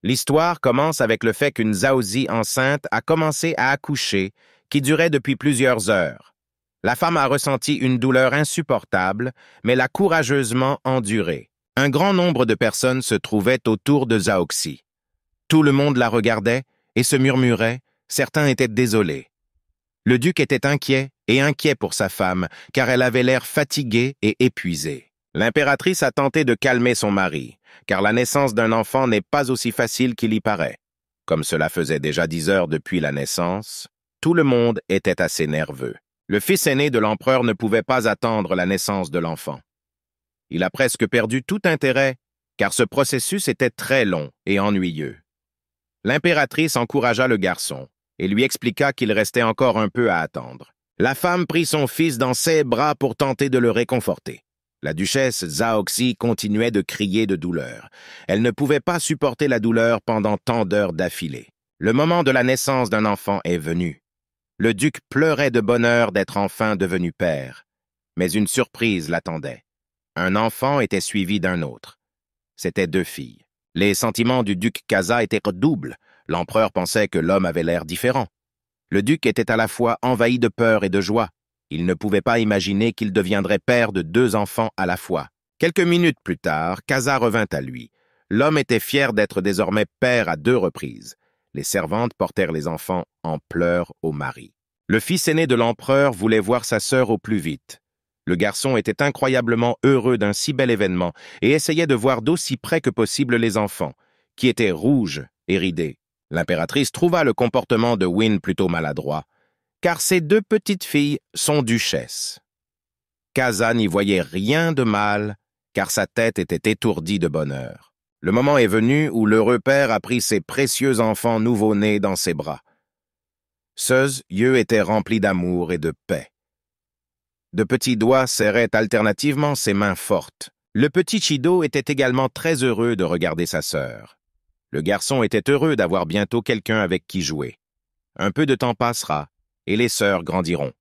L'histoire commence avec le fait qu'une Zaozi enceinte a commencé à accoucher, qui durait depuis plusieurs heures. La femme a ressenti une douleur insupportable, mais l'a courageusement endurée. Un grand nombre de personnes se trouvaient autour de Zhaoxi. Tout le monde la regardait et se murmurait, certains étaient désolés. Le duc était inquiet pour sa femme, car elle avait l'air fatiguée et épuisée. L'impératrice a tenté de calmer son mari, car la naissance d'un enfant n'est pas aussi facile qu'il y paraît. Comme cela faisait déjà 10 heures depuis la naissance, tout le monde était assez nerveux. Le fils aîné de l'empereur ne pouvait pas attendre la naissance de l'enfant. Il a presque perdu tout intérêt, car ce processus était très long et ennuyeux. L'impératrice encouragea le garçon et lui expliqua qu'il restait encore un peu à attendre. La femme prit son fils dans ses bras pour tenter de le réconforter. La duchesse Zhaoxi continuait de crier de douleur. Elle ne pouvait pas supporter la douleur pendant tant d'heures d'affilée. Le moment de la naissance d'un enfant est venu. Le duc pleurait de bonheur d'être enfin devenu père. Mais une surprise l'attendait. Un enfant était suivi d'un autre. C'étaient 2 filles. Les sentiments du duc Qaza étaient doubles. L'empereur pensait que l'homme avait l'air différent. Le duc était à la fois envahi de peur et de joie. Il ne pouvait pas imaginer qu'il deviendrait père de 2 enfants à la fois. Quelques minutes plus tard, Qaza revint à lui. L'homme était fier d'être désormais père à 2 reprises. Les servantes portèrent les enfants en pleurs au mari. Le fils aîné de l'empereur voulait voir sa sœur au plus vite. Le garçon était incroyablement heureux d'un si bel événement et essayait de voir d'aussi près que possible les enfants, qui étaient rouges et ridés. L'impératrice trouva le comportement de Win plutôt maladroit, car ces 2 petites filles sont duchesses. Qaza n'y voyait rien de mal, car sa tête était étourdie de bonheur. Le moment est venu où l'heureux père a pris ses précieux enfants nouveau-nés dans ses bras. Ses yeux étaient remplis d'amour et de paix. De petits doigts serraient alternativement ses mains fortes. Le petit Chido était également très heureux de regarder sa sœur. Le garçon était heureux d'avoir bientôt quelqu'un avec qui jouer. Un peu de temps passera, et les sœurs grandiront.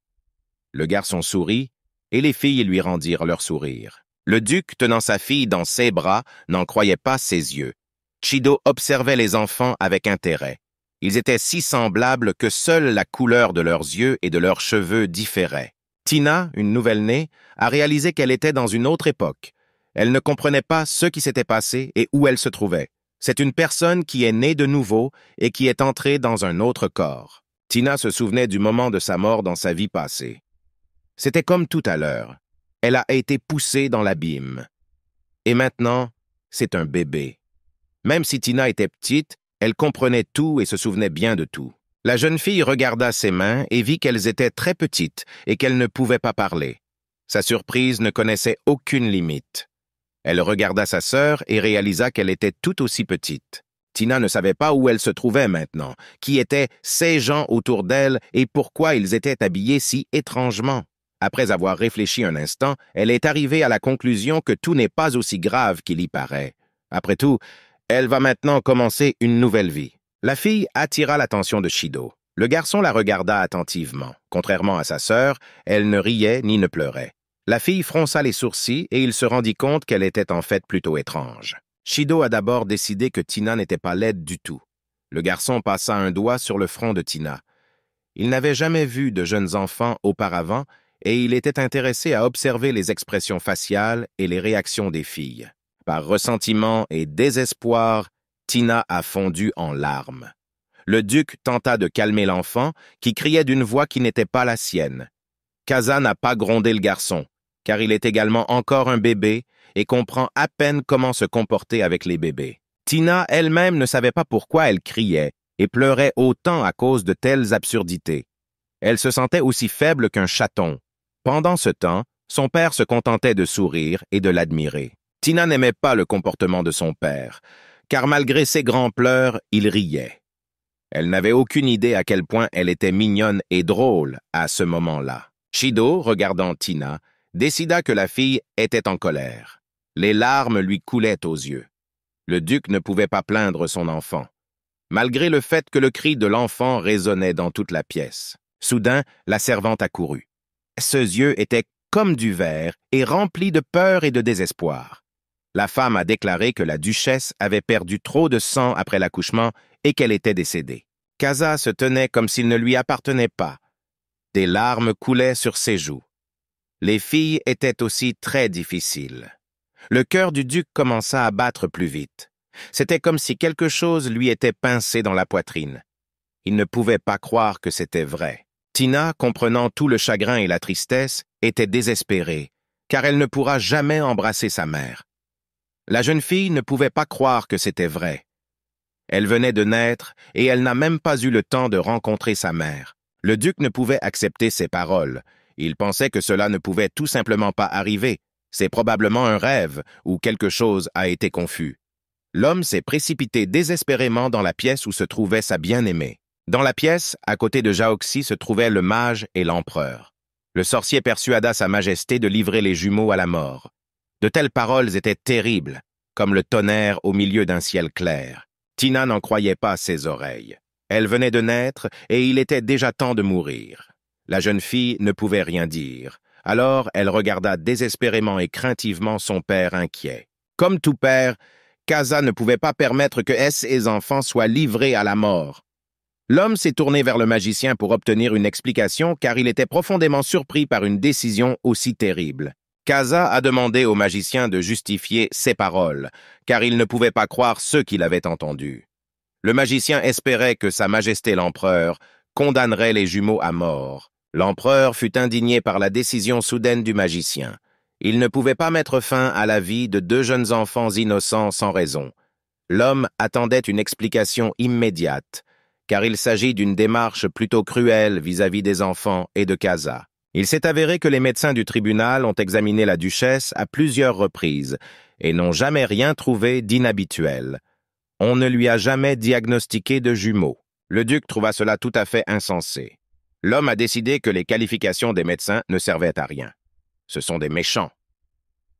Le garçon sourit, et les filles lui rendirent leur sourire. Le duc, tenant sa fille dans ses bras, n'en croyait pas ses yeux. Chido observait les enfants avec intérêt. Ils étaient si semblables que seule la couleur de leurs yeux et de leurs cheveux différait. Tina, une nouvelle-née, a réalisé qu'elle était dans une autre époque. Elle ne comprenait pas ce qui s'était passé et où elle se trouvait. C'est une personne qui est née de nouveau et qui est entrée dans un autre corps. Tina se souvenait du moment de sa mort dans sa vie passée. C'était comme tout à l'heure. Elle a été poussée dans l'abîme. Et maintenant, c'est un bébé. Même si Tina était petite, elle comprenait tout et se souvenait bien de tout. La jeune fille regarda ses mains et vit qu'elles étaient très petites et qu'elle ne pouvait pas parler. Sa surprise ne connaissait aucune limite. Elle regarda sa sœur et réalisa qu'elle était tout aussi petite. Tina ne savait pas où elle se trouvait maintenant, qui étaient ces gens autour d'elle et pourquoi ils étaient habillés si étrangement. Après avoir réfléchi un instant, elle est arrivée à la conclusion que tout n'est pas aussi grave qu'il y paraît. Après tout, elle va maintenant commencer une nouvelle vie. La fille attira l'attention de Chido. Le garçon la regarda attentivement. Contrairement à sa sœur, elle ne riait ni ne pleurait. La fille fronça les sourcils et il se rendit compte qu'elle était en fait plutôt étrange. Chido a d'abord décidé que Tina n'était pas laide du tout. Le garçon passa un doigt sur le front de Tina. Il n'avait jamais vu de jeunes enfants auparavant et il était intéressé à observer les expressions faciales et les réactions des filles. Par ressentiment et désespoir, Tina a fondu en larmes. Le duc tenta de calmer l'enfant, qui criait d'une voix qui n'était pas la sienne. Qaza n'a pas grondé le garçon, car il est également encore un bébé et comprend à peine comment se comporter avec les bébés. Tina elle-même ne savait pas pourquoi elle criait et pleurait autant à cause de telles absurdités. Elle se sentait aussi faible qu'un chaton. Pendant ce temps, son père se contentait de sourire et de l'admirer. Tina n'aimait pas le comportement de son père, car malgré ses grands pleurs, il riait. Elle n'avait aucune idée à quel point elle était mignonne et drôle à ce moment-là. Chido, regardant Tina, décida que la fille était en colère. Les larmes lui coulaient aux yeux. Le duc ne pouvait pas plaindre son enfant, malgré le fait que le cri de l'enfant résonnait dans toute la pièce. Soudain, la servante accourut. Ses yeux étaient comme du verre et remplis de peur et de désespoir. La femme a déclaré que la duchesse avait perdu trop de sang après l'accouchement et qu'elle était décédée. Casa se tenait comme s'il ne lui appartenait pas. Des larmes coulaient sur ses joues. Les filles étaient aussi très difficiles. Le cœur du duc commença à battre plus vite. C'était comme si quelque chose lui était pincé dans la poitrine. Il ne pouvait pas croire que c'était vrai. Tina, comprenant tout le chagrin et la tristesse, était désespérée, car elle ne pourra jamais embrasser sa mère. La jeune fille ne pouvait pas croire que c'était vrai. Elle venait de naître et elle n'a même pas eu le temps de rencontrer sa mère. Le duc ne pouvait accepter ces paroles. Il pensait que cela ne pouvait tout simplement pas arriver. C'est probablement un rêve ou quelque chose a été confus. L'homme s'est précipité désespérément dans la pièce où se trouvait sa bien-aimée. Dans la pièce, à côté de Zhaoxi, se trouvaient le mage et l'empereur. Le sorcier persuada sa majesté de livrer les jumeaux à la mort. De telles paroles étaient terribles, comme le tonnerre au milieu d'un ciel clair. Tina n'en croyait pas ses oreilles. Elle venait de naître et il était déjà temps de mourir. La jeune fille ne pouvait rien dire. Alors elle regarda désespérément et craintivement son père inquiet. Comme tout père, Casa ne pouvait pas permettre que ses enfants soient livrés à la mort. L'homme s'est tourné vers le magicien pour obtenir une explication car il était profondément surpris par une décision aussi terrible. Casa a demandé au magicien de justifier ses paroles, car il ne pouvait pas croire ce qu'il avait entendu. Le magicien espérait que Sa Majesté l'Empereur condamnerait les jumeaux à mort. L'Empereur fut indigné par la décision soudaine du magicien. Il ne pouvait pas mettre fin à la vie de deux jeunes enfants innocents sans raison. L'homme attendait une explication immédiate, car il s'agit d'une démarche plutôt cruelle vis-à-vis des enfants et de Casa. Il s'est avéré que les médecins du tribunal ont examiné la duchesse à plusieurs reprises et n'ont jamais rien trouvé d'inhabituel. On ne lui a jamais diagnostiqué de jumeaux. Le duc trouva cela tout à fait insensé. L'homme a décidé que les qualifications des médecins ne servaient à rien. Ce sont des méchants.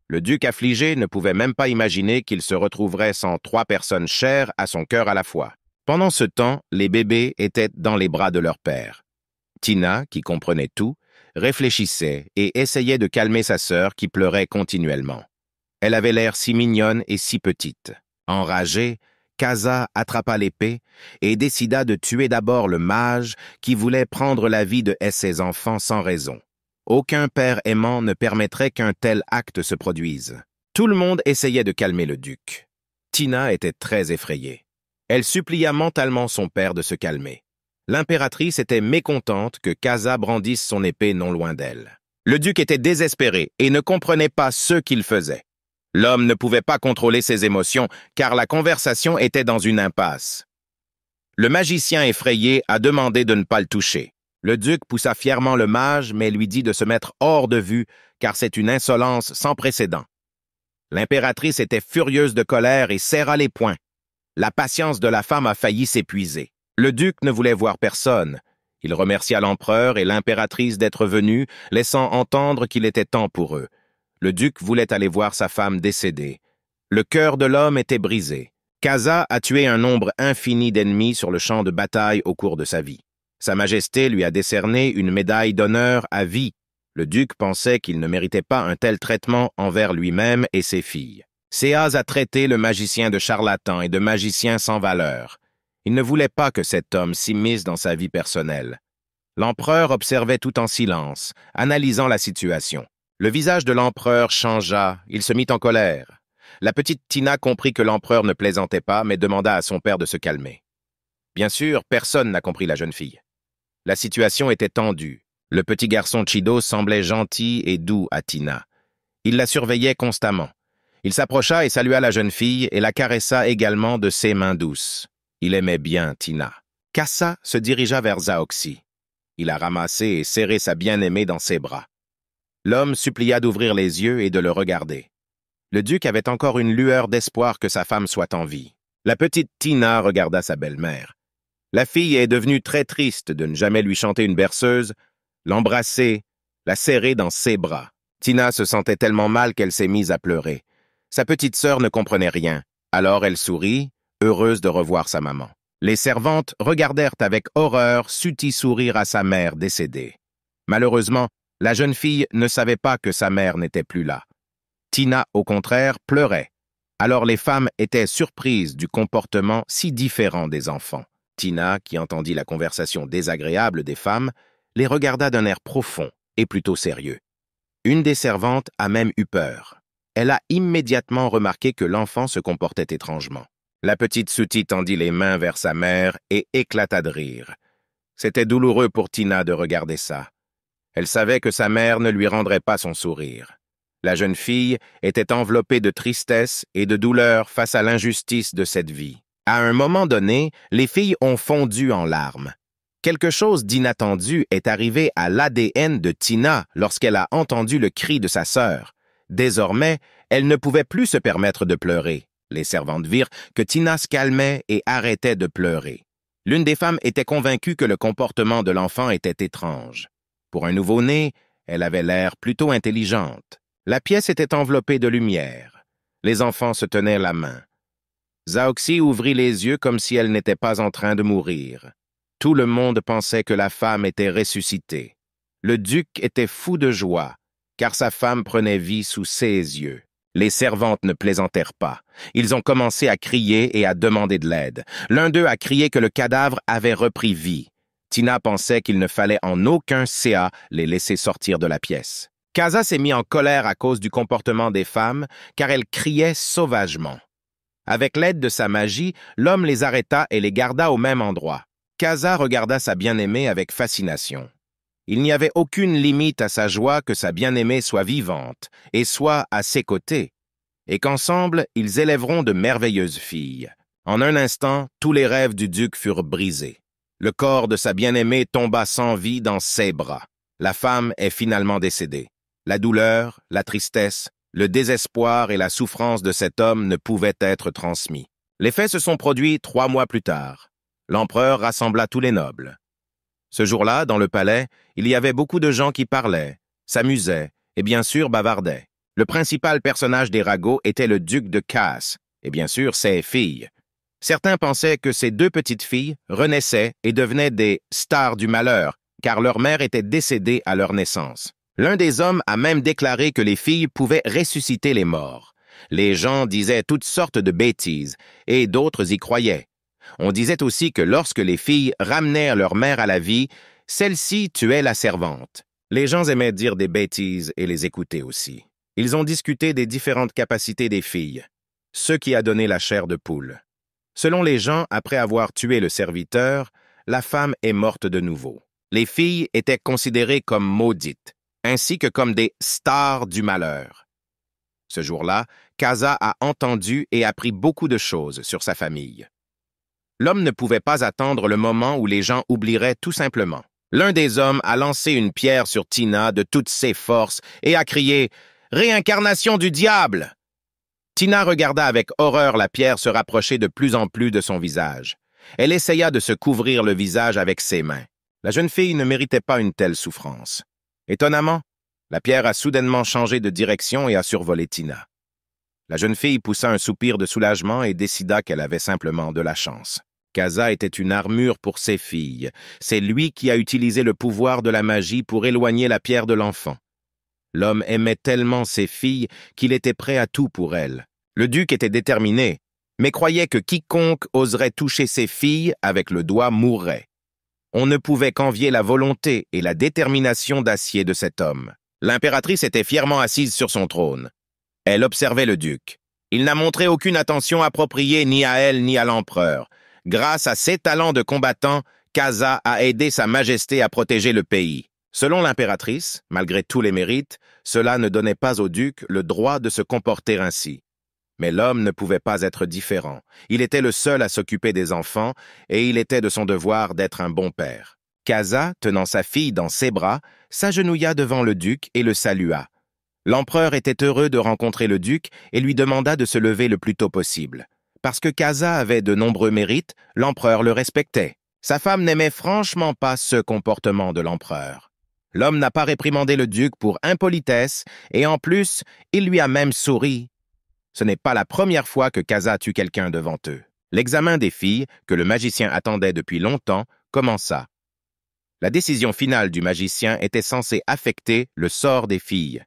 Le duc affligé ne pouvait même pas imaginer qu'il se retrouverait sans 3 personnes chères à son cœur à la fois. Pendant ce temps, les bébés étaient dans les bras de leur père. Tina, qui comprenait tout, réfléchissait et essayait de calmer sa sœur qui pleurait continuellement. Elle avait l'air si mignonne et si petite. Enragée, Casa attrapa l'épée et décida de tuer d'abord le mage qui voulait prendre la vie de ses enfants sans raison. Aucun père aimant ne permettrait qu'un tel acte se produise. Tout le monde essayait de calmer le duc. Tina était très effrayée. Elle supplia mentalement son père de se calmer. L'impératrice était mécontente que Casa brandisse son épée non loin d'elle. Le duc était désespéré et ne comprenait pas ce qu'il faisait. L'homme ne pouvait pas contrôler ses émotions car la conversation était dans une impasse. Le magicien effrayé a demandé de ne pas le toucher. Le duc poussa fièrement le mage mais lui dit de se mettre hors de vue car c'est une insolence sans précédent. L'impératrice était furieuse de colère et serra les poings. La patience de la femme a failli s'épuiser. Le duc ne voulait voir personne. Il remercia l'empereur et l'impératrice d'être venus, laissant entendre qu'il était temps pour eux. Le duc voulait aller voir sa femme décédée. Le cœur de l'homme était brisé. Casa a tué un nombre infini d'ennemis sur le champ de bataille au cours de sa vie. Sa Majesté lui a décerné une médaille d'honneur à vie. Le duc pensait qu'il ne méritait pas un tel traitement envers lui-même et ses filles. Séaz a traité le magicien de charlatan et de magicien sans valeur. Il ne voulait pas que cet homme s'immisce dans sa vie personnelle. L'empereur observait tout en silence, analysant la situation. Le visage de l'empereur changea, il se mit en colère. La petite Tina comprit que l'empereur ne plaisantait pas, mais demanda à son père de se calmer. Bien sûr, personne n'a compris la jeune fille. La situation était tendue. Le petit garçon Chido semblait gentil et doux à Tina. Il la surveillait constamment. Il s'approcha et salua la jeune fille et la caressa également de ses mains douces. Il aimait bien Tina. Casa se dirigea vers Zhaoxi. Il a ramassé et serré sa bien-aimée dans ses bras. L'homme supplia d'ouvrir les yeux et de le regarder. Le duc avait encore une lueur d'espoir que sa femme soit en vie. La petite Tina regarda sa belle-mère. La fille est devenue très triste de ne jamais lui chanter une berceuse, l'embrasser, la serrer dans ses bras. Tina se sentait tellement mal qu'elle s'est mise à pleurer. Sa petite sœur ne comprenait rien. Alors elle sourit, heureuse de revoir sa maman. Les servantes regardèrent avec horreur Suti sourire à sa mère décédée. Malheureusement, la jeune fille ne savait pas que sa mère n'était plus là. Tina, au contraire, pleurait. Alors les femmes étaient surprises du comportement si différent des enfants. Tina, qui entendit la conversation désagréable des femmes, les regarda d'un air profond et plutôt sérieux. Une des servantes a même eu peur. Elle a immédiatement remarqué que l'enfant se comportait étrangement. La petite Suti tendit les mains vers sa mère et éclata de rire. C'était douloureux pour Tina de regarder ça. Elle savait que sa mère ne lui rendrait pas son sourire. La jeune fille était enveloppée de tristesse et de douleur face à l'injustice de cette vie. À un moment donné, les filles ont fondu en larmes. Quelque chose d'inattendu est arrivé à l'ADN de Tina lorsqu'elle a entendu le cri de sa sœur. Désormais, elle ne pouvait plus se permettre de pleurer. Les servantes virent que Tina se calmait et arrêtait de pleurer. L'une des femmes était convaincue que le comportement de l'enfant était étrange. Pour un nouveau-né, elle avait l'air plutôt intelligente. La pièce était enveloppée de lumière. Les enfants se tenaient la main. Zhaoxi ouvrit les yeux comme si elle n'était pas en train de mourir. Tout le monde pensait que la femme était ressuscitée. Le duc était fou de joie, car sa femme prenait vie sous ses yeux. Les servantes ne plaisantèrent pas. Ils ont commencé à crier et à demander de l'aide. L'un d'eux a crié que le cadavre avait repris vie. Tina pensait qu'il ne fallait en aucun cas les laisser sortir de la pièce. Kaza s'est mis en colère à cause du comportement des femmes, car elles criaient sauvagement. Avec l'aide de sa magie, l'homme les arrêta et les garda au même endroit. Kaza regarda sa bien-aimée avec fascination. Il n'y avait aucune limite à sa joie que sa bien-aimée soit vivante et soit à ses côtés, et qu'ensemble, ils élèveront de merveilleuses filles. En un instant, tous les rêves du duc furent brisés. Le corps de sa bien-aimée tomba sans vie dans ses bras. La femme est finalement décédée. La douleur, la tristesse, le désespoir et la souffrance de cet homme ne pouvaient être transmis. Les faits se sont produits 3 mois plus tard. L'empereur rassembla tous les nobles. Ce jour-là, dans le palais, il y avait beaucoup de gens qui parlaient, s'amusaient et bien sûr bavardaient. Le principal personnage des ragots était le duc de Casse et bien sûr ses filles. Certains pensaient que ces 2 petites filles renaissaient et devenaient des stars du malheur, car leur mère était décédée à leur naissance. L'un des hommes a même déclaré que les filles pouvaient ressusciter les morts. Les gens disaient toutes sortes de bêtises, et d'autres y croyaient. On disait aussi que lorsque les filles ramenèrent leur mère à la vie, celle-ci tuait la servante. Les gens aimaient dire des bêtises et les écouter aussi. Ils ont discuté des différentes capacités des filles, ce qui a donné la chair de poule. Selon les gens, après avoir tué le serviteur, la femme est morte de nouveau. Les filles étaient considérées comme maudites, ainsi que comme des stars du malheur. Ce jour-là, Kaza a entendu et appris beaucoup de choses sur sa famille. L'homme ne pouvait pas attendre le moment où les gens oublieraient tout simplement. L'un des hommes a lancé une pierre sur Tina de toutes ses forces et a crié « Réincarnation du diable !» Tina regarda avec horreur la pierre se rapprocher de plus en plus de son visage. Elle essaya de se couvrir le visage avec ses mains. La jeune fille ne méritait pas une telle souffrance. Étonnamment, la pierre a soudainement changé de direction et a survolé Tina. La jeune fille poussa un soupir de soulagement et décida qu'elle avait simplement de la chance. Kaza était une armure pour ses filles. C'est lui qui a utilisé le pouvoir de la magie pour éloigner la pierre de l'enfant. L'homme aimait tellement ses filles qu'il était prêt à tout pour elles. Le duc était déterminé, mais croyait que quiconque oserait toucher ses filles avec le doigt mourrait. On ne pouvait qu'envier la volonté et la détermination d'acier de cet homme. L'impératrice était fièrement assise sur son trône. Elle observait le duc. Il n'a montré aucune attention appropriée ni à elle ni à l'empereur. Grâce à ses talents de combattant, Kaza a aidé sa majesté à protéger le pays. Selon l'impératrice, malgré tous les mérites, cela ne donnait pas au duc le droit de se comporter ainsi. Mais l'homme ne pouvait pas être différent. Il était le seul à s'occuper des enfants et il était de son devoir d'être un bon père. Kaza, tenant sa fille dans ses bras, s'agenouilla devant le duc et le salua. L'empereur était heureux de rencontrer le duc et lui demanda de se lever le plus tôt possible. Parce que Kaza avait de nombreux mérites, l'empereur le respectait. Sa femme n'aimait franchement pas ce comportement de l'empereur. L'homme n'a pas réprimandé le duc pour impolitesse et en plus, il lui a même souri. Ce n'est pas la première fois que Kaza tue quelqu'un devant eux. L'examen des filles, que le magicien attendait depuis longtemps, commença. La décision finale du magicien était censée affecter le sort des filles.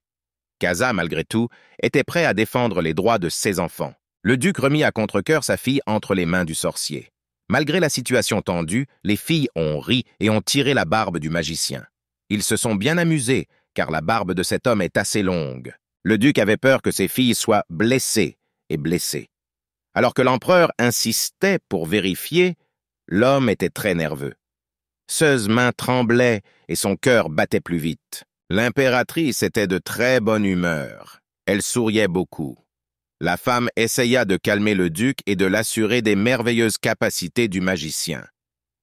Kaza, malgré tout, était prêt à défendre les droits de ses enfants. Le duc remit à contre-cœur sa fille entre les mains du sorcier. Malgré la situation tendue, les filles ont ri et ont tiré la barbe du magicien. Ils se sont bien amusés, car la barbe de cet homme est assez longue. Le duc avait peur que ses filles soient blessées et blessées. Alors que l'empereur insistait pour vérifier, l'homme était très nerveux. Ses mains tremblaient et son cœur battait plus vite. L'impératrice était de très bonne humeur. Elle souriait beaucoup. La femme essaya de calmer le duc et de l'assurer des merveilleuses capacités du magicien.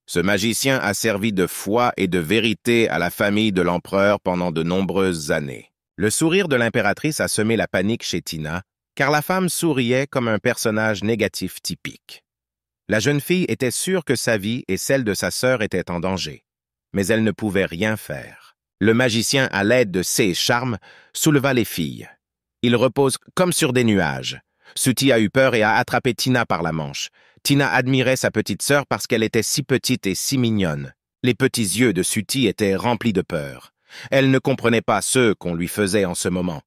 Ce magicien a servi de foi et de vérité à la famille de l'empereur pendant de nombreuses années. Le sourire de l'impératrice a semé la panique chez Tina, car la femme souriait comme un personnage négatif typique. La jeune fille était sûre que sa vie et celle de sa sœur étaient en danger, mais elle ne pouvait rien faire. Le magicien, à l'aide de ses charmes, souleva les filles. Ils reposent comme sur des nuages. Suti a eu peur et a attrapé Tina par la manche. Tina admirait sa petite sœur parce qu'elle était si petite et si mignonne. Les petits yeux de Suti étaient remplis de peur. Elle ne comprenait pas ce qu'on lui faisait en ce moment.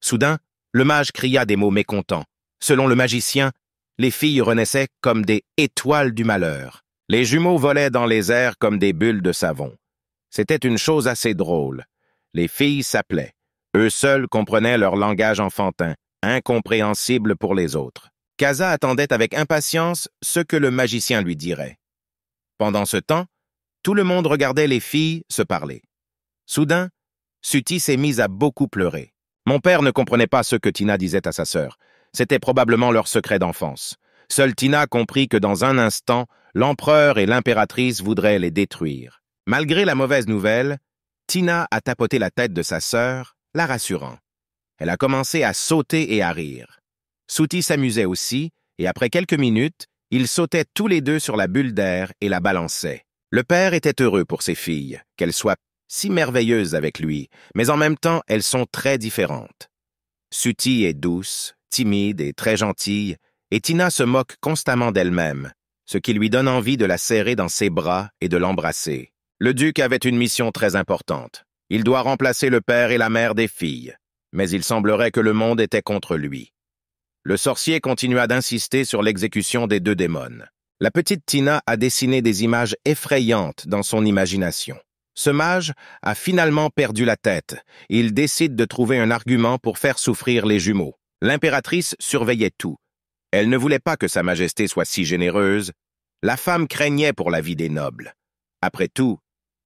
Soudain, le mage cria des mots mécontents. Selon le magicien, les filles renaissaient comme des étoiles du malheur. Les jumeaux volaient dans les airs comme des bulles de savon. C'était une chose assez drôle. Les filles s'appelaient. Eux seuls comprenaient leur langage enfantin, incompréhensible pour les autres. Kaza attendait avec impatience ce que le magicien lui dirait. Pendant ce temps, tout le monde regardait les filles se parler. Soudain, Suti s'est mise à beaucoup pleurer. Mon père ne comprenait pas ce que Tina disait à sa sœur. C'était probablement leur secret d'enfance. Seule Tina comprit que dans un instant, l'empereur et l'impératrice voudraient les détruire. Malgré la mauvaise nouvelle, Tina a tapoté la tête de sa sœur, la rassurant. Elle a commencé à sauter et à rire. Suti s'amusait aussi, et après quelques minutes, ils sautaient tous les deux sur la bulle d'air et la balançaient. Le père était heureux pour ses filles, qu'elles soient si merveilleuses avec lui, mais en même temps, elles sont très différentes. Suti est douce, timide et très gentille, et Tina se moque constamment d'elle-même, ce qui lui donne envie de la serrer dans ses bras et de l'embrasser. Le duc avait une mission très importante. Il doit remplacer le père et la mère des filles, mais il semblerait que le monde était contre lui. Le sorcier continua d'insister sur l'exécution des deux démons. La petite Tina a dessiné des images effrayantes dans son imagination. Ce mage a finalement perdu la tête. Il décide de trouver un argument pour faire souffrir les jumeaux. L'impératrice surveillait tout. Elle ne voulait pas que Sa Majesté soit si généreuse. La femme craignait pour la vie des nobles. Après tout,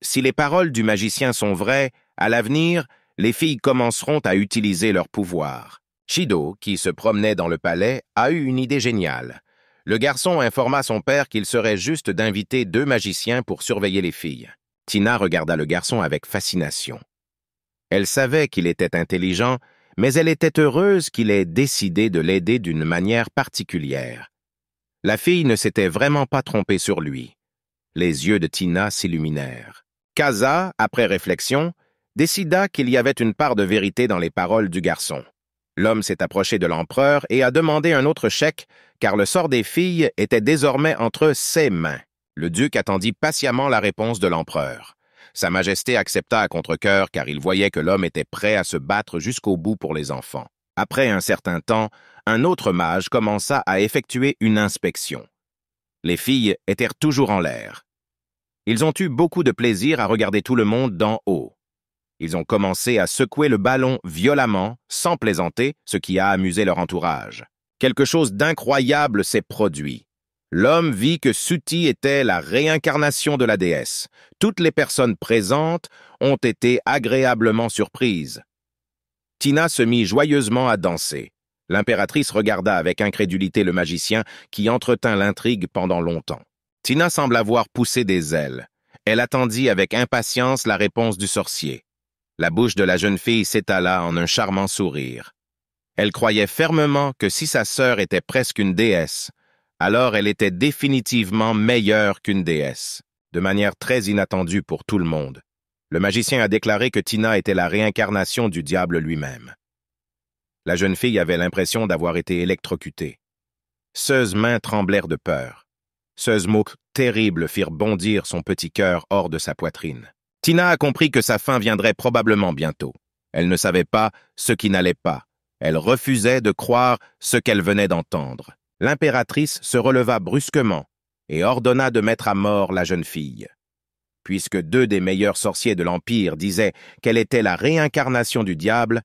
si les paroles du magicien sont vraies, à l'avenir, les filles commenceront à utiliser leur pouvoir. Shido, qui se promenait dans le palais, a eu une idée géniale. Le garçon informa son père qu'il serait juste d'inviter 2 magiciens pour surveiller les filles. Tina regarda le garçon avec fascination. Elle savait qu'il était intelligent, mais elle était heureuse qu'il ait décidé de l'aider d'une manière particulière. La fille ne s'était vraiment pas trompée sur lui. Les yeux de Tina s'illuminèrent. Kaza, après réflexion, décida qu'il y avait une part de vérité dans les paroles du garçon. L'homme s'est approché de l'empereur et a demandé un autre chèque, car le sort des filles était désormais entre ses mains. Le duc attendit patiemment la réponse de l'empereur. Sa Majesté accepta à contre-cœur, car il voyait que l'homme était prêt à se battre jusqu'au bout pour les enfants. Après un certain temps, un autre mage commença à effectuer une inspection. Les filles étaient toujours en l'air. Ils ont eu beaucoup de plaisir à regarder tout le monde d'en haut. Ils ont commencé à secouer le ballon violemment, sans plaisanter, ce qui a amusé leur entourage. Quelque chose d'incroyable s'est produit. L'homme vit que Suti était la réincarnation de la déesse. Toutes les personnes présentes ont été agréablement surprises. Tina se mit joyeusement à danser. L'impératrice regarda avec incrédulité le magicien qui entretint l'intrigue pendant longtemps. Tina semble avoir poussé des ailes. Elle attendit avec impatience la réponse du sorcier. La bouche de la jeune fille s'étala en un charmant sourire. Elle croyait fermement que si sa sœur était presque une déesse, alors elle était définitivement meilleure qu'une déesse, de manière très inattendue pour tout le monde. Le magicien a déclaré que Tina était la réincarnation du diable lui-même. La jeune fille avait l'impression d'avoir été électrocutée. Ses mains tremblèrent de peur. Ces mots terribles firent bondir son petit cœur hors de sa poitrine. Tina a compris que sa fin viendrait probablement bientôt. Elle ne savait pas ce qui n'allait pas. Elle refusait de croire ce qu'elle venait d'entendre. L'impératrice se releva brusquement et ordonna de mettre à mort la jeune fille. Puisque 2 des meilleurs sorciers de l'Empire disaient qu'elle était la réincarnation du diable,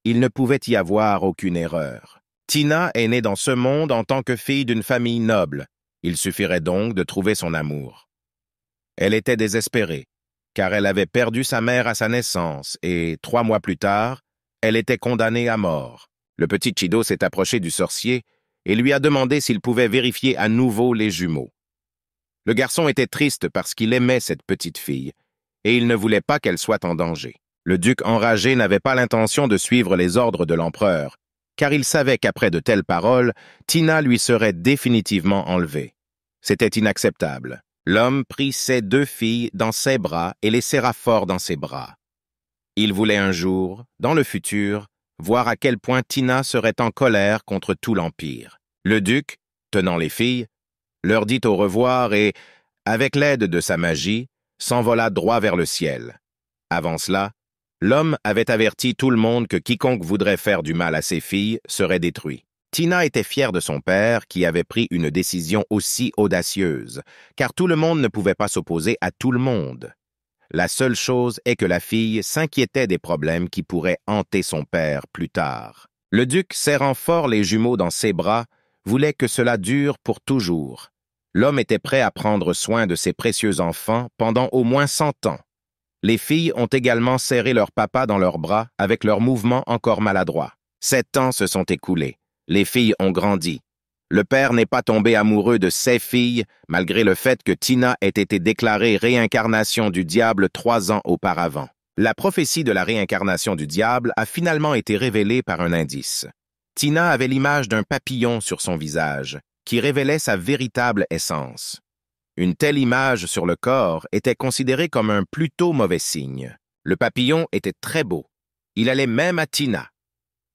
il ne pouvait y avoir aucune erreur. Tina est née dans ce monde en tant que fille d'une famille noble. Il suffirait donc de trouver son amour. Elle était désespérée, car elle avait perdu sa mère à sa naissance et, 3 mois plus tard, elle était condamnée à mort. Le petit Chido s'est approché du sorcier et lui a demandé s'il pouvait vérifier à nouveau les jumeaux. Le garçon était triste parce qu'il aimait cette petite fille et il ne voulait pas qu'elle soit en danger. Le duc enragé n'avait pas l'intention de suivre les ordres de l'empereur, car il savait qu'après de telles paroles, Tina lui serait définitivement enlevée. C'était inacceptable. L'homme prit ses 2 filles dans ses bras et les serra fort dans ses bras. Il voulait un jour, dans le futur, voir à quel point Tina serait en colère contre tout l'Empire. Le duc, tenant les filles, leur dit au revoir et, avec l'aide de sa magie, s'envola droit vers le ciel. Avant cela, l'homme avait averti tout le monde que quiconque voudrait faire du mal à ses filles serait détruit. Tina était fière de son père qui avait pris une décision aussi audacieuse, car tout le monde ne pouvait pas s'opposer à tout le monde. La seule chose est que la fille s'inquiétait des problèmes qui pourraient hanter son père plus tard. Le duc, serrant fort les jumeaux dans ses bras, voulait que cela dure pour toujours. L'homme était prêt à prendre soin de ses précieux enfants pendant au moins 100 ans. Les filles ont également serré leur papa dans leurs bras avec leurs mouvements encore maladroits. 7 ans se sont écoulés. Les filles ont grandi. Le père n'est pas tombé amoureux de ses filles, malgré le fait que Tina ait été déclarée réincarnation du diable 3 ans auparavant. La prophétie de la réincarnation du diable a finalement été révélée par un indice. Tina avait l'image d'un papillon sur son visage, qui révélait sa véritable essence. Une telle image sur le corps était considérée comme un plutôt mauvais signe. Le papillon était très beau. Il allait même à Tina.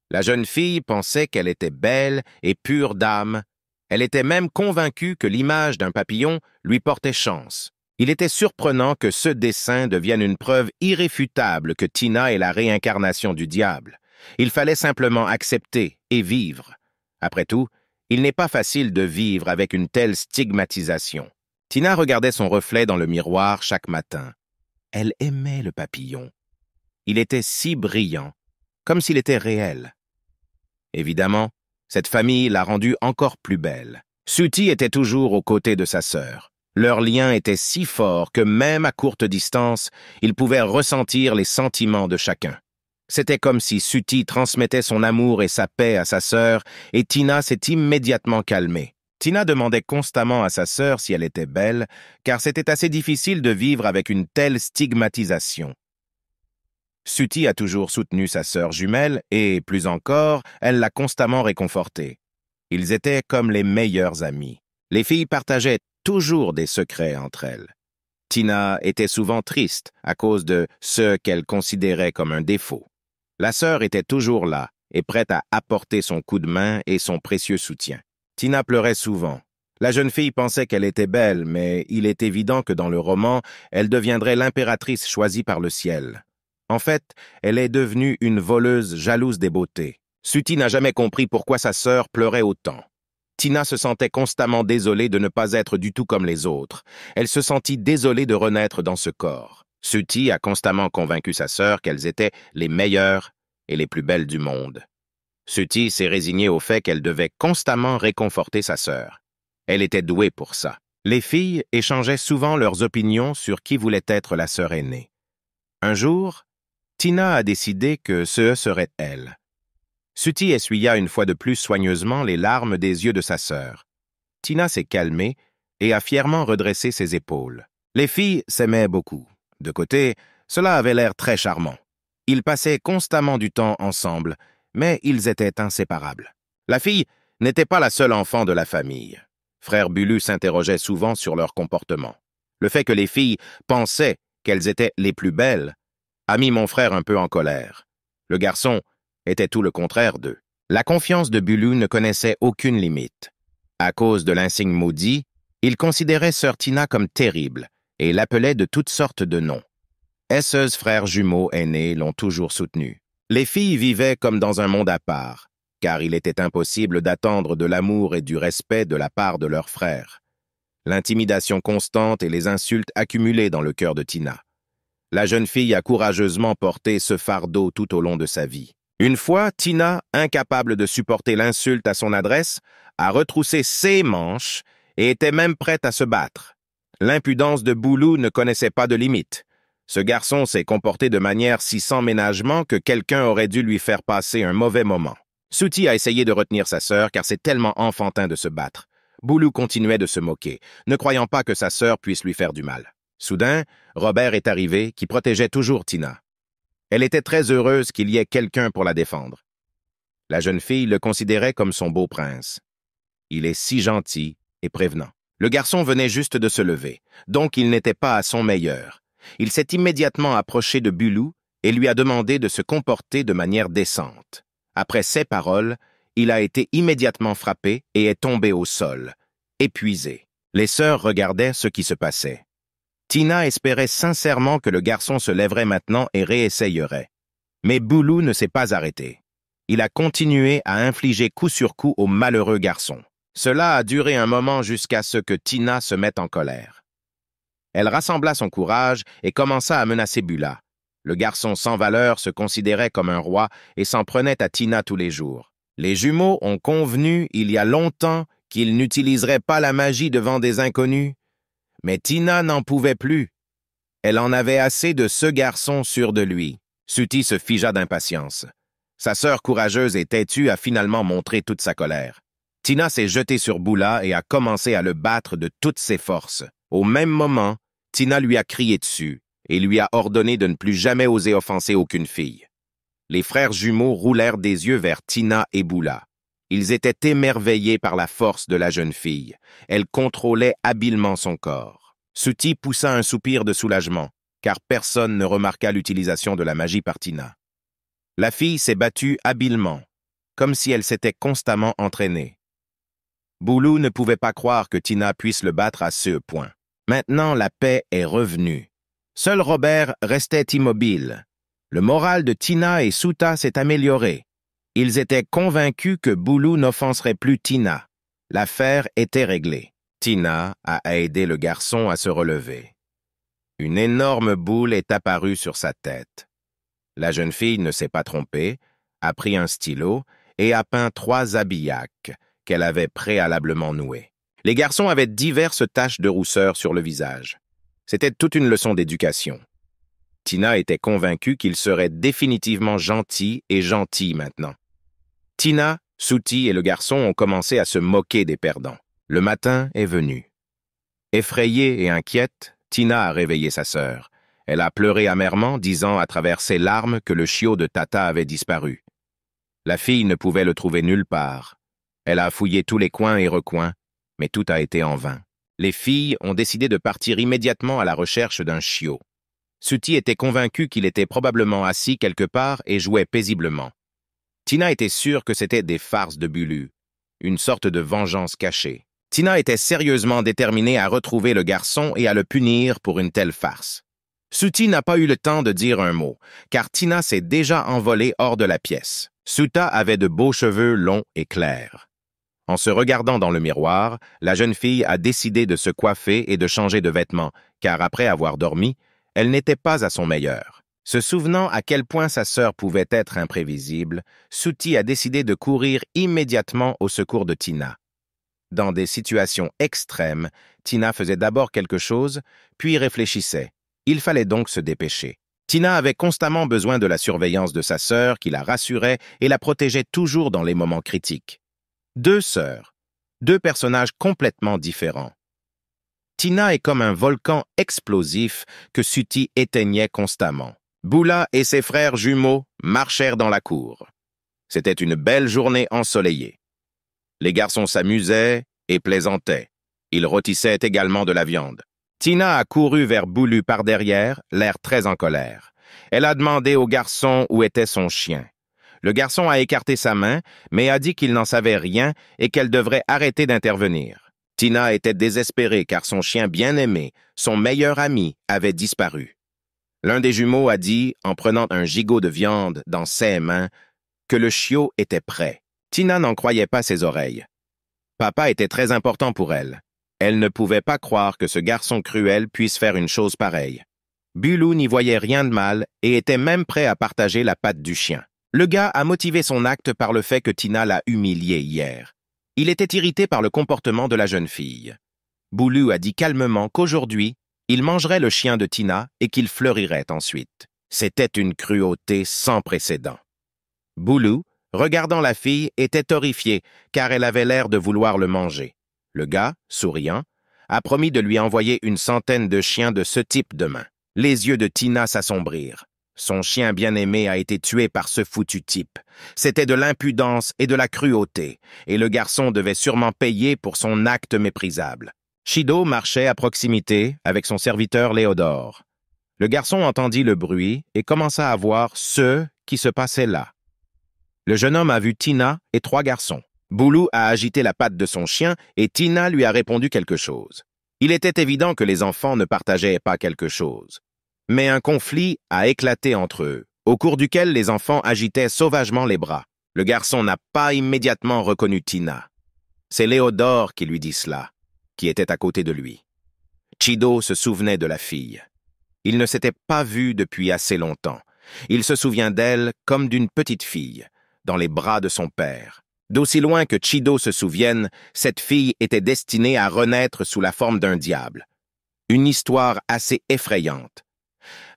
La jeune fille pensait qu'elle était belle et pure d'âme. Elle était même convaincue que l'image d'un papillon lui portait chance. Il était surprenant que ce dessin devienne une preuve irréfutable que Tina est la réincarnation du diable. Il fallait simplement accepter et vivre. Après tout, il n'est pas facile de vivre avec une telle stigmatisation. Tina regardait son reflet dans le miroir chaque matin. Elle aimait le papillon. Il était si brillant, comme s'il était réel. Évidemment, cette famille l'a rendue encore plus belle. Suti était toujours aux côtés de sa sœur. Leur lien était si fort que même à courte distance, ils pouvaient ressentir les sentiments de chacun. C'était comme si Suti transmettait son amour et sa paix à sa sœur, et Tina s'est immédiatement calmée. Tina demandait constamment à sa sœur si elle était belle, car c'était assez difficile de vivre avec une telle stigmatisation. Suti a toujours soutenu sa sœur jumelle et, plus encore, elle l'a constamment réconfortée. Ils étaient comme les meilleurs amis. Les filles partageaient toujours des secrets entre elles. Tina était souvent triste à cause de ce qu'elle considérait comme un défaut. La sœur était toujours là et prête à apporter son coup de main et son précieux soutien. Tina pleurait souvent. La jeune fille pensait qu'elle était belle, mais il est évident que dans le roman, elle deviendrait l'impératrice choisie par le ciel. En fait, elle est devenue une voleuse jalouse des beautés. Suti n'a jamais compris pourquoi sa sœur pleurait autant. Tina se sentait constamment désolée de ne pas être du tout comme les autres. Elle se sentit désolée de renaître dans ce corps. Suti a constamment convaincu sa sœur qu'elles étaient les meilleures et les plus belles du monde. Suti s'est résignée au fait qu'elle devait constamment réconforter sa sœur. Elle était douée pour ça. Les filles échangeaient souvent leurs opinions sur qui voulait être la sœur aînée. Un jour, Tina a décidé que ce serait elle. Suti essuya une fois de plus soigneusement les larmes des yeux de sa sœur. Tina s'est calmée et a fièrement redressé ses épaules. Les filles s'aimaient beaucoup. De côté, cela avait l'air très charmant. Ils passaient constamment du temps ensemble, mais ils étaient inséparables. La fille n'était pas la seule enfant de la famille. Frère Bulu s'interrogeait souvent sur leur comportement. Le fait que les filles pensaient qu'elles étaient les plus belles a mis mon frère un peu en colère. Le garçon était tout le contraire d'eux. La confiance de Bulu ne connaissait aucune limite. À cause de l'insigne maudit, il considérait sœur Tina comme terrible et l'appelait de toutes sortes de noms. Esse's frères jumeaux aînés l'ont toujours soutenu. Les filles vivaient comme dans un monde à part, car il était impossible d'attendre de l'amour et du respect de la part de leurs frères. L'intimidation constante et les insultes accumulées dans le cœur de Tina. La jeune fille a courageusement porté ce fardeau tout au long de sa vie. Une fois, Tina, incapable de supporter l'insulte à son adresse, a retroussé ses manches et était même prête à se battre. L'impudence de Boulou ne connaissait pas de limite. Ce garçon s'est comporté de manière si sans ménagement que quelqu'un aurait dû lui faire passer un mauvais moment. Suti a essayé de retenir sa sœur car c'est tellement enfantin de se battre. Boulou continuait de se moquer, ne croyant pas que sa sœur puisse lui faire du mal. Soudain, Robert est arrivé, qui protégeait toujours Tina. Elle était très heureuse qu'il y ait quelqu'un pour la défendre. La jeune fille le considérait comme son beau prince. Il est si gentil et prévenant. Le garçon venait juste de se lever, donc il n'était pas à son meilleur. Il s'est immédiatement approché de Boulou et lui a demandé de se comporter de manière décente. Après ces paroles, il a été immédiatement frappé et est tombé au sol, épuisé. Les sœurs regardaient ce qui se passait. Tina espérait sincèrement que le garçon se lèverait maintenant et réessayerait. Mais Boulou ne s'est pas arrêté. Il a continué à infliger coup sur coup au malheureux garçon. Cela a duré un moment jusqu'à ce que Tina se mette en colère. Elle rassembla son courage et commença à menacer Bula. Le garçon sans valeur se considérait comme un roi et s'en prenait à Tina tous les jours. Les jumeaux ont convenu il y a longtemps qu'ils n'utiliseraient pas la magie devant des inconnus. Mais Tina n'en pouvait plus. Elle en avait assez de ce garçon sûr de lui. Suti se figea d'impatience. Sa sœur courageuse et têtue a finalement montré toute sa colère. Tina s'est jetée sur Bula et a commencé à le battre de toutes ses forces. Au même moment, Tina lui a crié dessus et lui a ordonné de ne plus jamais oser offenser aucune fille. Les frères jumeaux roulèrent des yeux vers Tina et Bula. Ils étaient émerveillés par la force de la jeune fille. Elle contrôlait habilement son corps. Suti poussa un soupir de soulagement, car personne ne remarqua l'utilisation de la magie par Tina. La fille s'est battue habilement, comme si elle s'était constamment entraînée. Boulou ne pouvait pas croire que Tina puisse le battre à ce point. Maintenant, la paix est revenue. Seul Robert restait immobile. Le moral de Tina et Suta s'est amélioré. Ils étaient convaincus que Boulou n'offenserait plus Tina. L'affaire était réglée. Tina a aidé le garçon à se relever. Une énorme boule est apparue sur sa tête. La jeune fille ne s'est pas trompée, a pris un stylo et a peint 3 habillacs qu'elle avait préalablement noués. Les garçons avaient diverses taches de rousseur sur le visage. C'était toute une leçon d'éducation. Tina était convaincue qu'il serait définitivement gentil et gentil maintenant. Tina, Suti et le garçon ont commencé à se moquer des perdants. Le matin est venu. Effrayée et inquiète, Tina a réveillé sa sœur. Elle a pleuré amèrement, disant à travers ses larmes que le chiot de Tata avait disparu. La fille ne pouvait le trouver nulle part. Elle a fouillé tous les coins et recoins, mais tout a été en vain. Les filles ont décidé de partir immédiatement à la recherche d'un chiot. Suti était convaincu qu'il était probablement assis quelque part et jouait paisiblement. Tina était sûre que c'était des farces de Boulou, une sorte de vengeance cachée. Tina était sérieusement déterminée à retrouver le garçon et à le punir pour une telle farce. Suti n'a pas eu le temps de dire un mot, car Tina s'est déjà envolée hors de la pièce. Suta avait de beaux cheveux longs et clairs. En se regardant dans le miroir, la jeune fille a décidé de se coiffer et de changer de vêtements, car après avoir dormi, elle n'était pas à son meilleur. Se souvenant à quel point sa sœur pouvait être imprévisible, Suti a décidé de courir immédiatement au secours de Tina. Dans des situations extrêmes, Tina faisait d'abord quelque chose, puis réfléchissait. Il fallait donc se dépêcher. Tina avait constamment besoin de la surveillance de sa sœur qui la rassurait et la protégeait toujours dans les moments critiques. 2 sœurs, 2 personnages complètement différents. Tina est comme un volcan explosif que Suti éteignait constamment. Bula et ses frères jumeaux marchèrent dans la cour. C'était une belle journée ensoleillée. Les garçons s'amusaient et plaisantaient. Ils rôtissaient également de la viande. Tina a couru vers Boulou par derrière, l'air très en colère. Elle a demandé au garçon où était son chien. Le garçon a écarté sa main, mais a dit qu'il n'en savait rien et qu'elle devrait arrêter d'intervenir. Tina était désespérée car son chien bien-aimé, son meilleur ami, avait disparu. L'un des jumeaux a dit, en prenant un gigot de viande dans ses mains, que le chiot était prêt. Tina n'en croyait pas ses oreilles. Papa était très important pour elle. Elle ne pouvait pas croire que ce garçon cruel puisse faire une chose pareille. Bulu n'y voyait rien de mal et était même prêt à partager la patte du chien. Le gars a motivé son acte par le fait que Tina l'a humilié hier. Il était irrité par le comportement de la jeune fille. Bulu a dit calmement qu'aujourd'hui, il mangerait le chien de Tina et qu'il fleurirait ensuite. C'était une cruauté sans précédent. Bulu, regardant la fille, était horrifié car elle avait l'air de vouloir le manger. Le gars, souriant, a promis de lui envoyer une centaine de chiens de ce type demain. Les yeux de Tina s'assombrirent. Son chien bien-aimé a été tué par ce foutu type. C'était de l'impudence et de la cruauté, et le garçon devait sûrement payer pour son acte méprisable. Shido marchait à proximité avec son serviteur Léodore. Le garçon entendit le bruit et commença à voir ce qui se passait là. Le jeune homme a vu Tina et 3 garçons. Bulu a agité la patte de son chien et Tina lui a répondu quelque chose. Il était évident que les enfants ne partageaient pas quelque chose. Mais un conflit a éclaté entre eux, au cours duquel les enfants agitaient sauvagement les bras. Le garçon n'a pas immédiatement reconnu Tina. C'est Léodore qui lui dit cela, qui était à côté de lui. Chido se souvenait de la fille. Il ne s'était pas vu depuis assez longtemps. Il se souvient d'elle comme d'une petite fille, dans les bras de son père. D'aussi loin que Chido se souvienne, cette fille était destinée à renaître sous la forme d'un diable. Une histoire assez effrayante.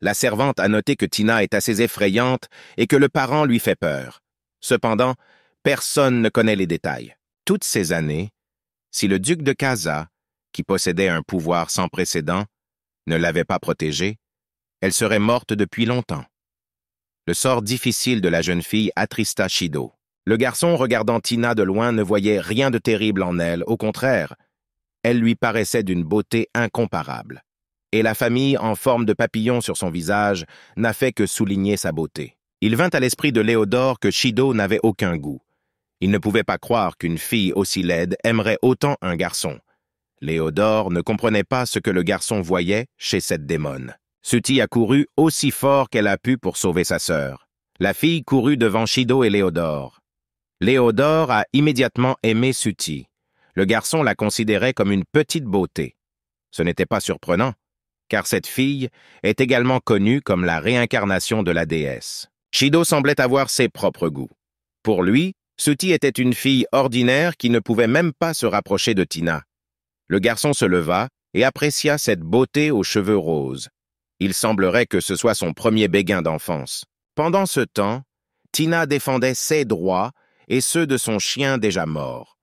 La servante a noté que Tina est assez effrayante et que le parent lui fait peur. Cependant, personne ne connaît les détails. Toutes ces années, si le duc de Casa, qui possédait un pouvoir sans précédent, ne l'avait pas protégée, elle serait morte depuis longtemps. Le sort difficile de la jeune fille attrista Shido. Le garçon, regardant Tina de loin, ne voyait rien de terrible en elle, au contraire. Elle lui paraissait d'une beauté incomparable. Et la famille, en forme de papillon sur son visage, n'a fait que souligner sa beauté. Il vint à l'esprit de Léodore que Shido n'avait aucun goût. Il ne pouvait pas croire qu'une fille aussi laide aimerait autant un garçon. Léodore ne comprenait pas ce que le garçon voyait chez cette démone. Suti a couru aussi fort qu'elle a pu pour sauver sa sœur. La fille courut devant Shido et Léodore. Léodore a immédiatement aimé Suti. Le garçon la considérait comme une petite beauté. Ce n'était pas surprenant, car cette fille est également connue comme la réincarnation de la déesse. Shido semblait avoir ses propres goûts. Pour lui, Suti était une fille ordinaire qui ne pouvait même pas se rapprocher de Tina. Le garçon se leva et apprécia cette beauté aux cheveux roses. Il semblerait que ce soit son premier béguin d'enfance. Pendant ce temps, Tina défendait ses droits et ceux de son chien déjà mort.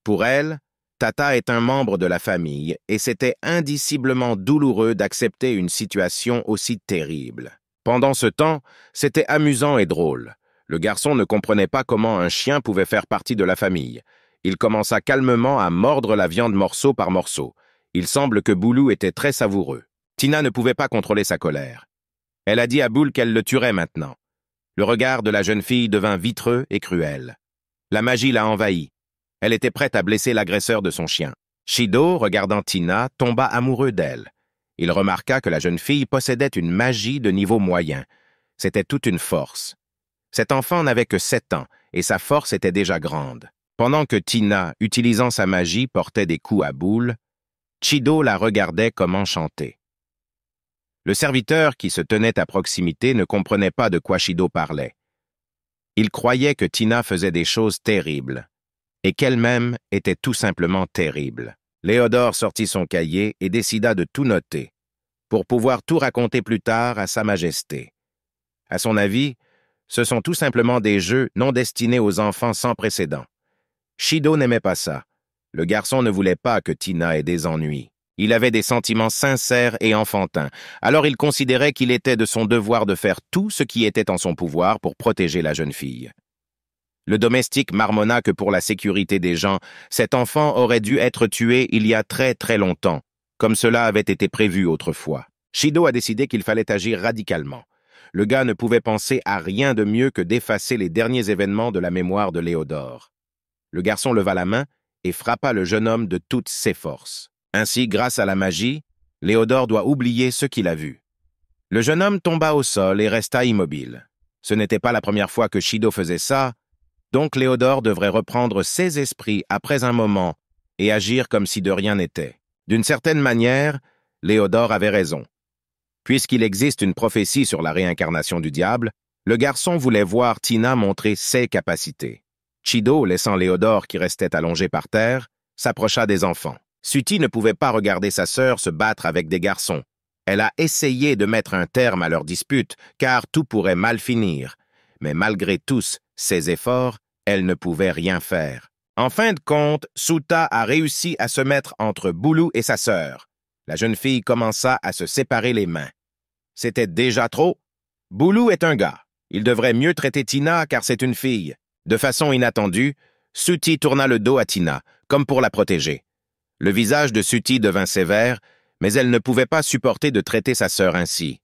Pour elle, Tata est un membre de la famille et c'était indiciblement douloureux d'accepter une situation aussi terrible. Pendant ce temps, c'était amusant et drôle. Le garçon ne comprenait pas comment un chien pouvait faire partie de la famille. Il commença calmement à mordre la viande morceau par morceau. Il semble que Bulu était très savoureux. Tina ne pouvait pas contrôler sa colère. Elle a dit à Bulu qu'elle le tuerait maintenant. Le regard de la jeune fille devint vitreux et cruel. La magie l'a envahi. Elle était prête à blesser l'agresseur de son chien. Shido, regardant Tina, tomba amoureux d'elle. Il remarqua que la jeune fille possédait une magie de niveau moyen. C'était toute une force. Cet enfant n'avait que 7 ans et sa force était déjà grande. Pendant que Tina, utilisant sa magie, portait des coups à Bulu, Chido la regardait comme enchantée. Le serviteur qui se tenait à proximité ne comprenait pas de quoi Shido parlait. Il croyait que Tina faisait des choses terribles, et qu'elle-même était tout simplement terrible. Léodore sortit son cahier et décida de tout noter, pour pouvoir tout raconter plus tard à Sa Majesté. À son avis, ce sont tout simplement des jeux non destinés aux enfants sans précédent. Shido n'aimait pas ça. Le garçon ne voulait pas que Tina ait des ennuis. Il avait des sentiments sincères et enfantins, alors il considérait qu'il était de son devoir de faire tout ce qui était en son pouvoir pour protéger la jeune fille. Le domestique marmonna que pour la sécurité des gens, cet enfant aurait dû être tué il y a très très longtemps, comme cela avait été prévu autrefois. Shido a décidé qu'il fallait agir radicalement. Le gars ne pouvait penser à rien de mieux que d'effacer les derniers événements de la mémoire de Léodore. Le garçon leva la main et frappa le jeune homme de toutes ses forces. Ainsi, grâce à la magie, Léodore doit oublier ce qu'il a vu. Le jeune homme tomba au sol et resta immobile. Ce n'était pas la première fois que Shido faisait ça, donc Léodore devrait reprendre ses esprits après un moment et agir comme si de rien n'était. D'une certaine manière, Léodore avait raison. Puisqu'il existe une prophétie sur la réincarnation du diable, le garçon voulait voir Tina montrer ses capacités. Shido, laissant Léodore qui restait allongé par terre, s'approcha des enfants. Suti ne pouvait pas regarder sa sœur se battre avec des garçons. Elle a essayé de mettre un terme à leur dispute, car tout pourrait mal finir. Mais malgré tous ses efforts, elle ne pouvait rien faire. En fin de compte, Suta a réussi à se mettre entre Boulou et sa sœur. La jeune fille commença à se séparer les mains. C'était déjà trop. Boulou est un gars. Il devrait mieux traiter Tina car c'est une fille. De façon inattendue, Suti tourna le dos à Tina, comme pour la protéger. Le visage de Suti devint sévère, mais elle ne pouvait pas supporter de traiter sa sœur ainsi.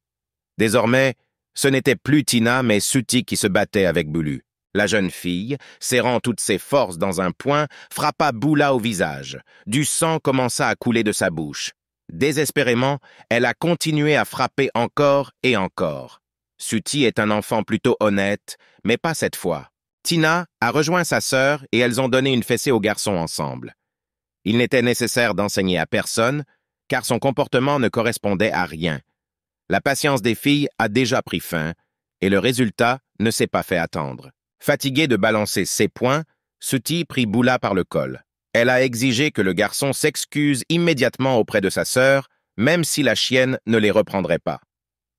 Désormais, ce n'était plus Tina, mais Suti qui se battait avec Boulou. La jeune fille, serrant toutes ses forces dans un poing, frappa Boula au visage. Du sang commença à couler de sa bouche. Désespérément, elle a continué à frapper encore et encore. Suti est un enfant plutôt honnête, mais pas cette fois. Tina a rejoint sa sœur et elles ont donné une fessée au garçon ensemble. Il n'était nécessaire d'enseigner à personne, car son comportement ne correspondait à rien. La patience des filles a déjà pris fin, et le résultat ne s'est pas fait attendre. Fatiguée de balancer ses poings, Suti prit Boula par le col. Elle a exigé que le garçon s'excuse immédiatement auprès de sa sœur, même si la chienne ne les reprendrait pas.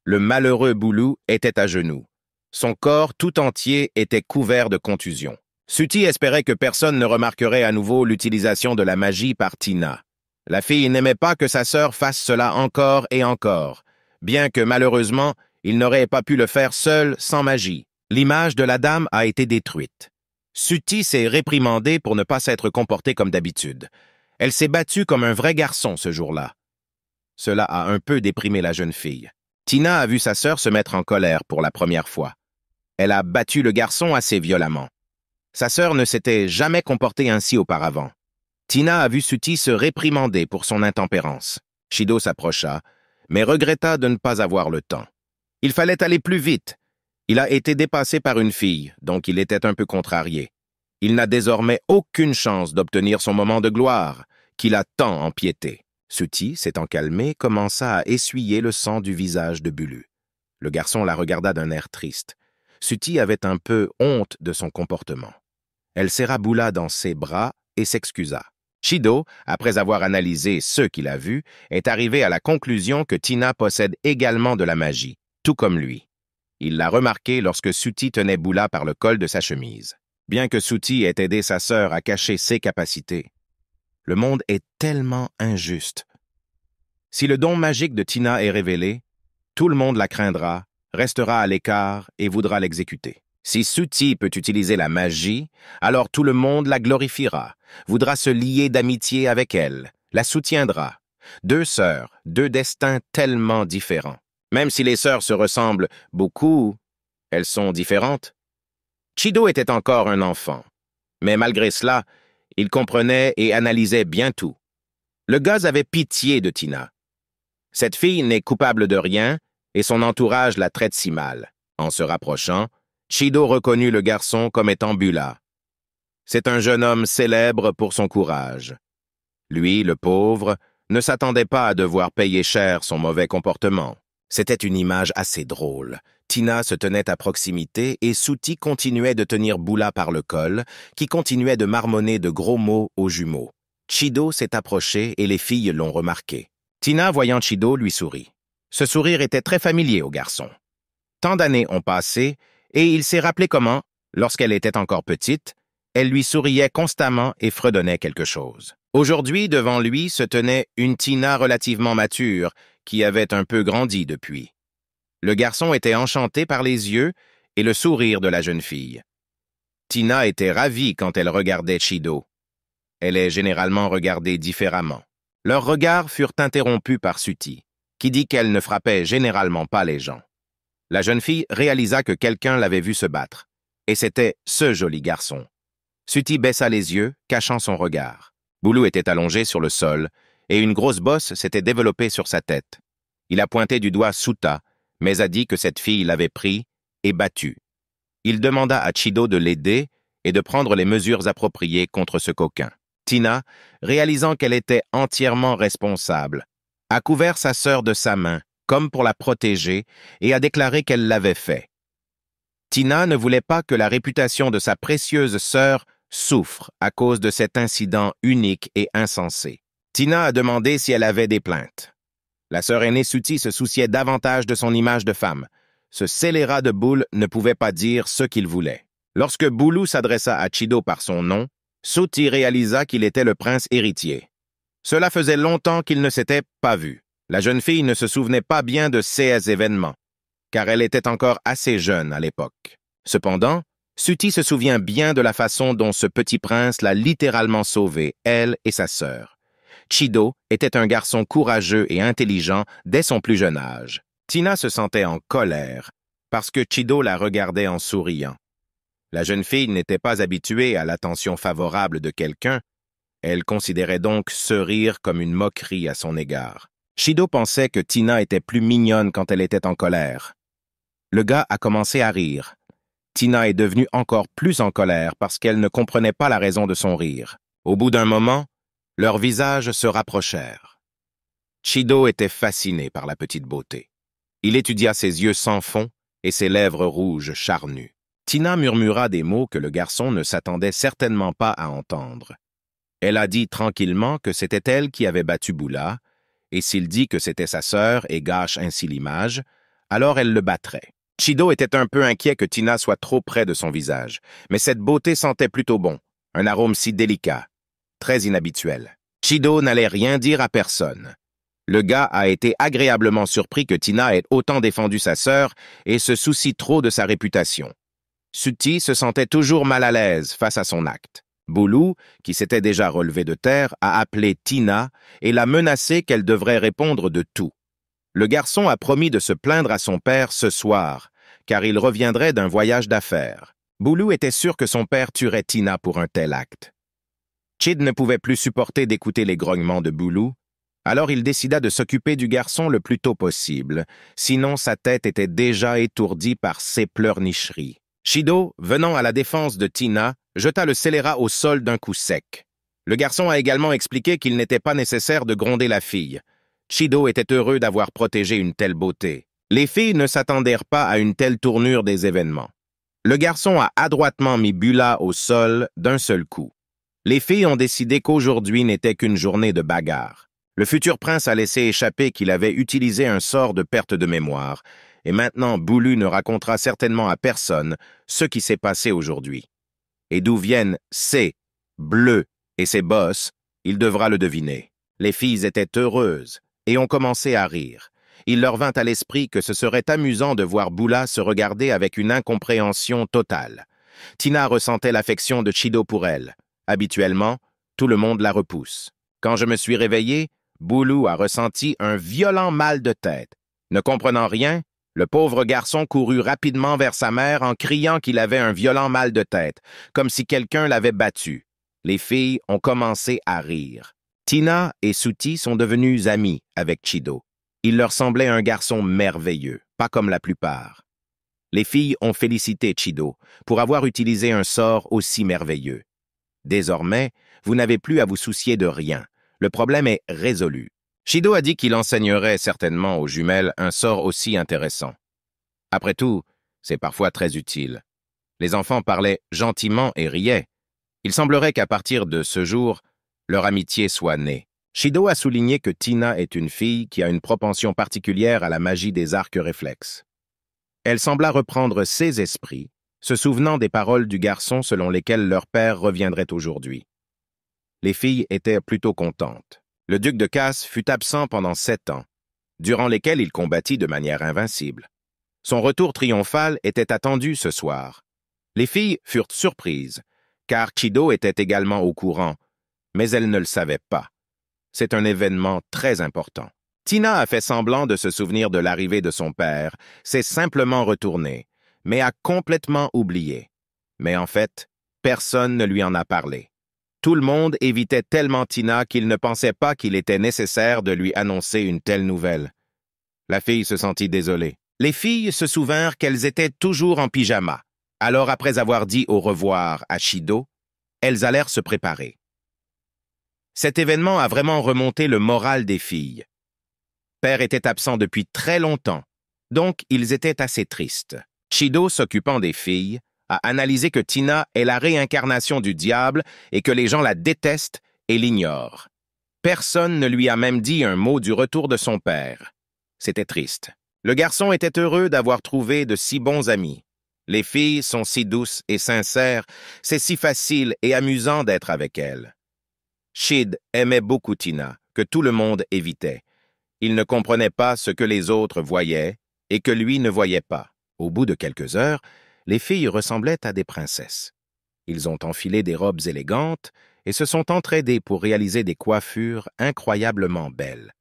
Le malheureux Boulou était à genoux. Son corps tout entier était couvert de contusions. Suti espérait que personne ne remarquerait à nouveau l'utilisation de la magie par Tina. La fille n'aimait pas que sa sœur fasse cela encore et encore, bien que malheureusement, il n'aurait pas pu le faire seul sans magie. L'image de la dame a été détruite. Suti s'est réprimandée pour ne pas s'être comportée comme d'habitude. Elle s'est battue comme un vrai garçon ce jour-là. Cela a un peu déprimé la jeune fille. Tina a vu sa sœur se mettre en colère pour la première fois. Elle a battu le garçon assez violemment. Sa sœur ne s'était jamais comportée ainsi auparavant. Tina a vu Suti se réprimander pour son intempérance. Shido s'approcha, mais regretta de ne pas avoir le temps. Il fallait aller plus vite. Il a été dépassé par une fille, donc il était un peu contrarié. Il n'a désormais aucune chance d'obtenir son moment de gloire, qu'il a tant empiété. Suti, s'étant calmé, commença à essuyer le sang du visage de Boulou. Le garçon la regarda d'un air triste. Suti avait un peu honte de son comportement. Elle serra Boula dans ses bras et s'excusa. Shido, après avoir analysé ce qu'il a vu, est arrivé à la conclusion que Tina possède également de la magie, tout comme lui. Il l'a remarqué lorsque Suti tenait Boula par le col de sa chemise. Bien que Suti ait aidé sa sœur à cacher ses capacités, le monde est tellement injuste. Si le don magique de Tina est révélé, tout le monde la craindra, restera à l'écart et voudra l'exécuter. Si Suti peut utiliser la magie, alors tout le monde la glorifiera, voudra se lier d'amitié avec elle, la soutiendra. Deux sœurs, deux destins tellement différents. Même si les sœurs se ressemblent beaucoup, elles sont différentes. Shido était encore un enfant, mais malgré cela, il comprenait et analysait bien tout. Le gars avait pitié de Tina. Cette fille n'est coupable de rien et son entourage la traite si mal. En se rapprochant, Shido reconnut le garçon comme étant Boula. C'est un jeune homme célèbre pour son courage. Lui, le pauvre, ne s'attendait pas à devoir payer cher son mauvais comportement. C'était une image assez drôle. Tina se tenait à proximité et Suti continuait de tenir Boula par le col, qui continuait de marmonner de gros mots aux jumeaux. Shido s'est approché et les filles l'ont remarqué. Tina, voyant Shido, lui sourit. Ce sourire était très familier au garçon. Tant d'années ont passé et il s'est rappelé comment, lorsqu'elle était encore petite, elle lui souriait constamment et fredonnait quelque chose. Aujourd'hui, devant lui, se tenait une Tina relativement mature, qui avait un peu grandi depuis. Le garçon était enchanté par les yeux et le sourire de la jeune fille. Tina était ravie quand elle regardait Shido. Elle est généralement regardée différemment. Leurs regards furent interrompus par Suti, qui dit qu'elle ne frappait généralement pas les gens. La jeune fille réalisa que quelqu'un l'avait vu se battre, et c'était ce joli garçon. Suti baissa les yeux, cachant son regard. Boulou était allongé sur le sol, et une grosse bosse s'était développée sur sa tête. Il a pointé du doigt Suta, mais a dit que cette fille l'avait pris et battu. Il demanda à Chido de l'aider et de prendre les mesures appropriées contre ce coquin. Tina, réalisant qu'elle était entièrement responsable, a couvert sa sœur de sa main, comme pour la protéger, et a déclaré qu'elle l'avait fait. Tina ne voulait pas que la réputation de sa précieuse sœur souffre à cause de cet incident unique et insensé. Tina a demandé si elle avait des plaintes. La sœur aînée Suti se souciait davantage de son image de femme. Ce scélérat de boule ne pouvait pas dire ce qu'il voulait. Lorsque Bulu s'adressa à Chido par son nom, Suti réalisa qu'il était le prince héritier. Cela faisait longtemps qu'ils ne s'étaient pas vus. La jeune fille ne se souvenait pas bien de ces événements, car elle était encore assez jeune à l'époque. Cependant, Suti se souvient bien de la façon dont ce petit prince l'a littéralement sauvée, elle et sa sœur. Chido était un garçon courageux et intelligent dès son plus jeune âge. Tina se sentait en colère parce que Chido la regardait en souriant. La jeune fille n'était pas habituée à l'attention favorable de quelqu'un. Elle considérait donc ce rire comme une moquerie à son égard. Chido pensait que Tina était plus mignonne quand elle était en colère. Le gars a commencé à rire. Tina est devenue encore plus en colère parce qu'elle ne comprenait pas la raison de son rire. Au bout d'un moment, leurs visages se rapprochèrent. Chido était fasciné par la petite beauté. Il étudia ses yeux sans fond et ses lèvres rouges charnues. Tina murmura des mots que le garçon ne s'attendait certainement pas à entendre. Elle a dit tranquillement que c'était elle qui avait battu Bula, et s'il dit que c'était sa sœur et gâche ainsi l'image, alors elle le battrait. Chido était un peu inquiet que Tina soit trop près de son visage, mais cette beauté sentait plutôt bon, un arôme si délicat, très inhabituel. Chido n'allait rien dire à personne. Le gars a été agréablement surpris que Tina ait autant défendu sa sœur et se soucie trop de sa réputation. Suti se sentait toujours mal à l'aise face à son acte. Bulu, qui s'était déjà relevé de terre, a appelé Tina et l'a menacé qu'elle devrait répondre de tout. Le garçon a promis de se plaindre à son père ce soir, car il reviendrait d'un voyage d'affaires. Bulu était sûr que son père tuerait Tina pour un tel acte. Chid ne pouvait plus supporter d'écouter les grognements de Bulu, alors il décida de s'occuper du garçon le plus tôt possible, sinon sa tête était déjà étourdie par ses pleurnicheries. Chido, venant à la défense de Tina, jeta le scélérat au sol d'un coup sec. Le garçon a également expliqué qu'il n'était pas nécessaire de gronder la fille. Chido était heureux d'avoir protégé une telle beauté. Les filles ne s'attendèrent pas à une telle tournure des événements. Le garçon a adroitement mis Bula au sol d'un seul coup. Les filles ont décidé qu'aujourd'hui n'était qu'une journée de bagarre. Le futur prince a laissé échapper qu'il avait utilisé un sort de perte de mémoire, et maintenant Bulu ne racontera certainement à personne ce qui s'est passé aujourd'hui. Et d'où viennent ces bleus et ces bosses, il devra le deviner. Les filles étaient heureuses et ont commencé à rire. Il leur vint à l'esprit que ce serait amusant de voir Bula se regarder avec une incompréhension totale. Tina ressentait l'affection de Chido pour elle. Habituellement, tout le monde la repousse. Quand je me suis réveillé, Bulu a ressenti un violent mal de tête. Ne comprenant rien, le pauvre garçon courut rapidement vers sa mère en criant qu'il avait un violent mal de tête, comme si quelqu'un l'avait battu. Les filles ont commencé à rire. Tina et Suti sont devenus amis avec Chido. Il leur semblait un garçon merveilleux, pas comme la plupart. Les filles ont félicité Chido pour avoir utilisé un sort aussi merveilleux. Désormais, vous n'avez plus à vous soucier de rien. Le problème est résolu. Chido a dit qu'il enseignerait certainement aux jumelles un sort aussi intéressant. Après tout, c'est parfois très utile. Les enfants parlaient gentiment et riaient. Il semblerait qu'à partir de ce jour, leur amitié soit née. Chido a souligné que Tina est une fille qui a une propension particulière à la magie des arcs réflexes. Elle sembla reprendre ses esprits, se souvenant des paroles du garçon selon lesquelles leur père reviendrait aujourd'hui. Les filles étaient plutôt contentes. Le duc de Casse fut absent pendant 7 ans, durant lesquels il combattit de manière invincible. Son retour triomphal était attendu ce soir. Les filles furent surprises, car Chido était également au courant, mais elles ne le savaient pas. C'est un événement très important. Tina a fait semblant de se souvenir de l'arrivée de son père, s'est simplement retournée, mais a complètement oublié. Mais en fait, personne ne lui en a parlé. Tout le monde évitait tellement Tina qu'il ne pensait pas qu'il était nécessaire de lui annoncer une telle nouvelle. La fille se sentit désolée. Les filles se souvinrent qu'elles étaient toujours en pyjama. Alors, après avoir dit au revoir à Shido, elles allèrent se préparer. Cet événement a vraiment remonté le moral des filles. Père était absent depuis très longtemps, donc ils étaient assez tristes. Shido, s'occupant des filles, a analysé que Tina est la réincarnation du diable et que les gens la détestent et l'ignorent. Personne ne lui a même dit un mot du retour de son père. C'était triste. Le garçon était heureux d'avoir trouvé de si bons amis. Les filles sont si douces et sincères, c'est si facile et amusant d'être avec elles. Shid aimait beaucoup Tina, que tout le monde évitait. Il ne comprenait pas ce que les autres voyaient et que lui ne voyait pas. Au bout de quelques heures, les filles ressemblaient à des princesses. Ils ont enfilé des robes élégantes et se sont entraidés pour réaliser des coiffures incroyablement belles.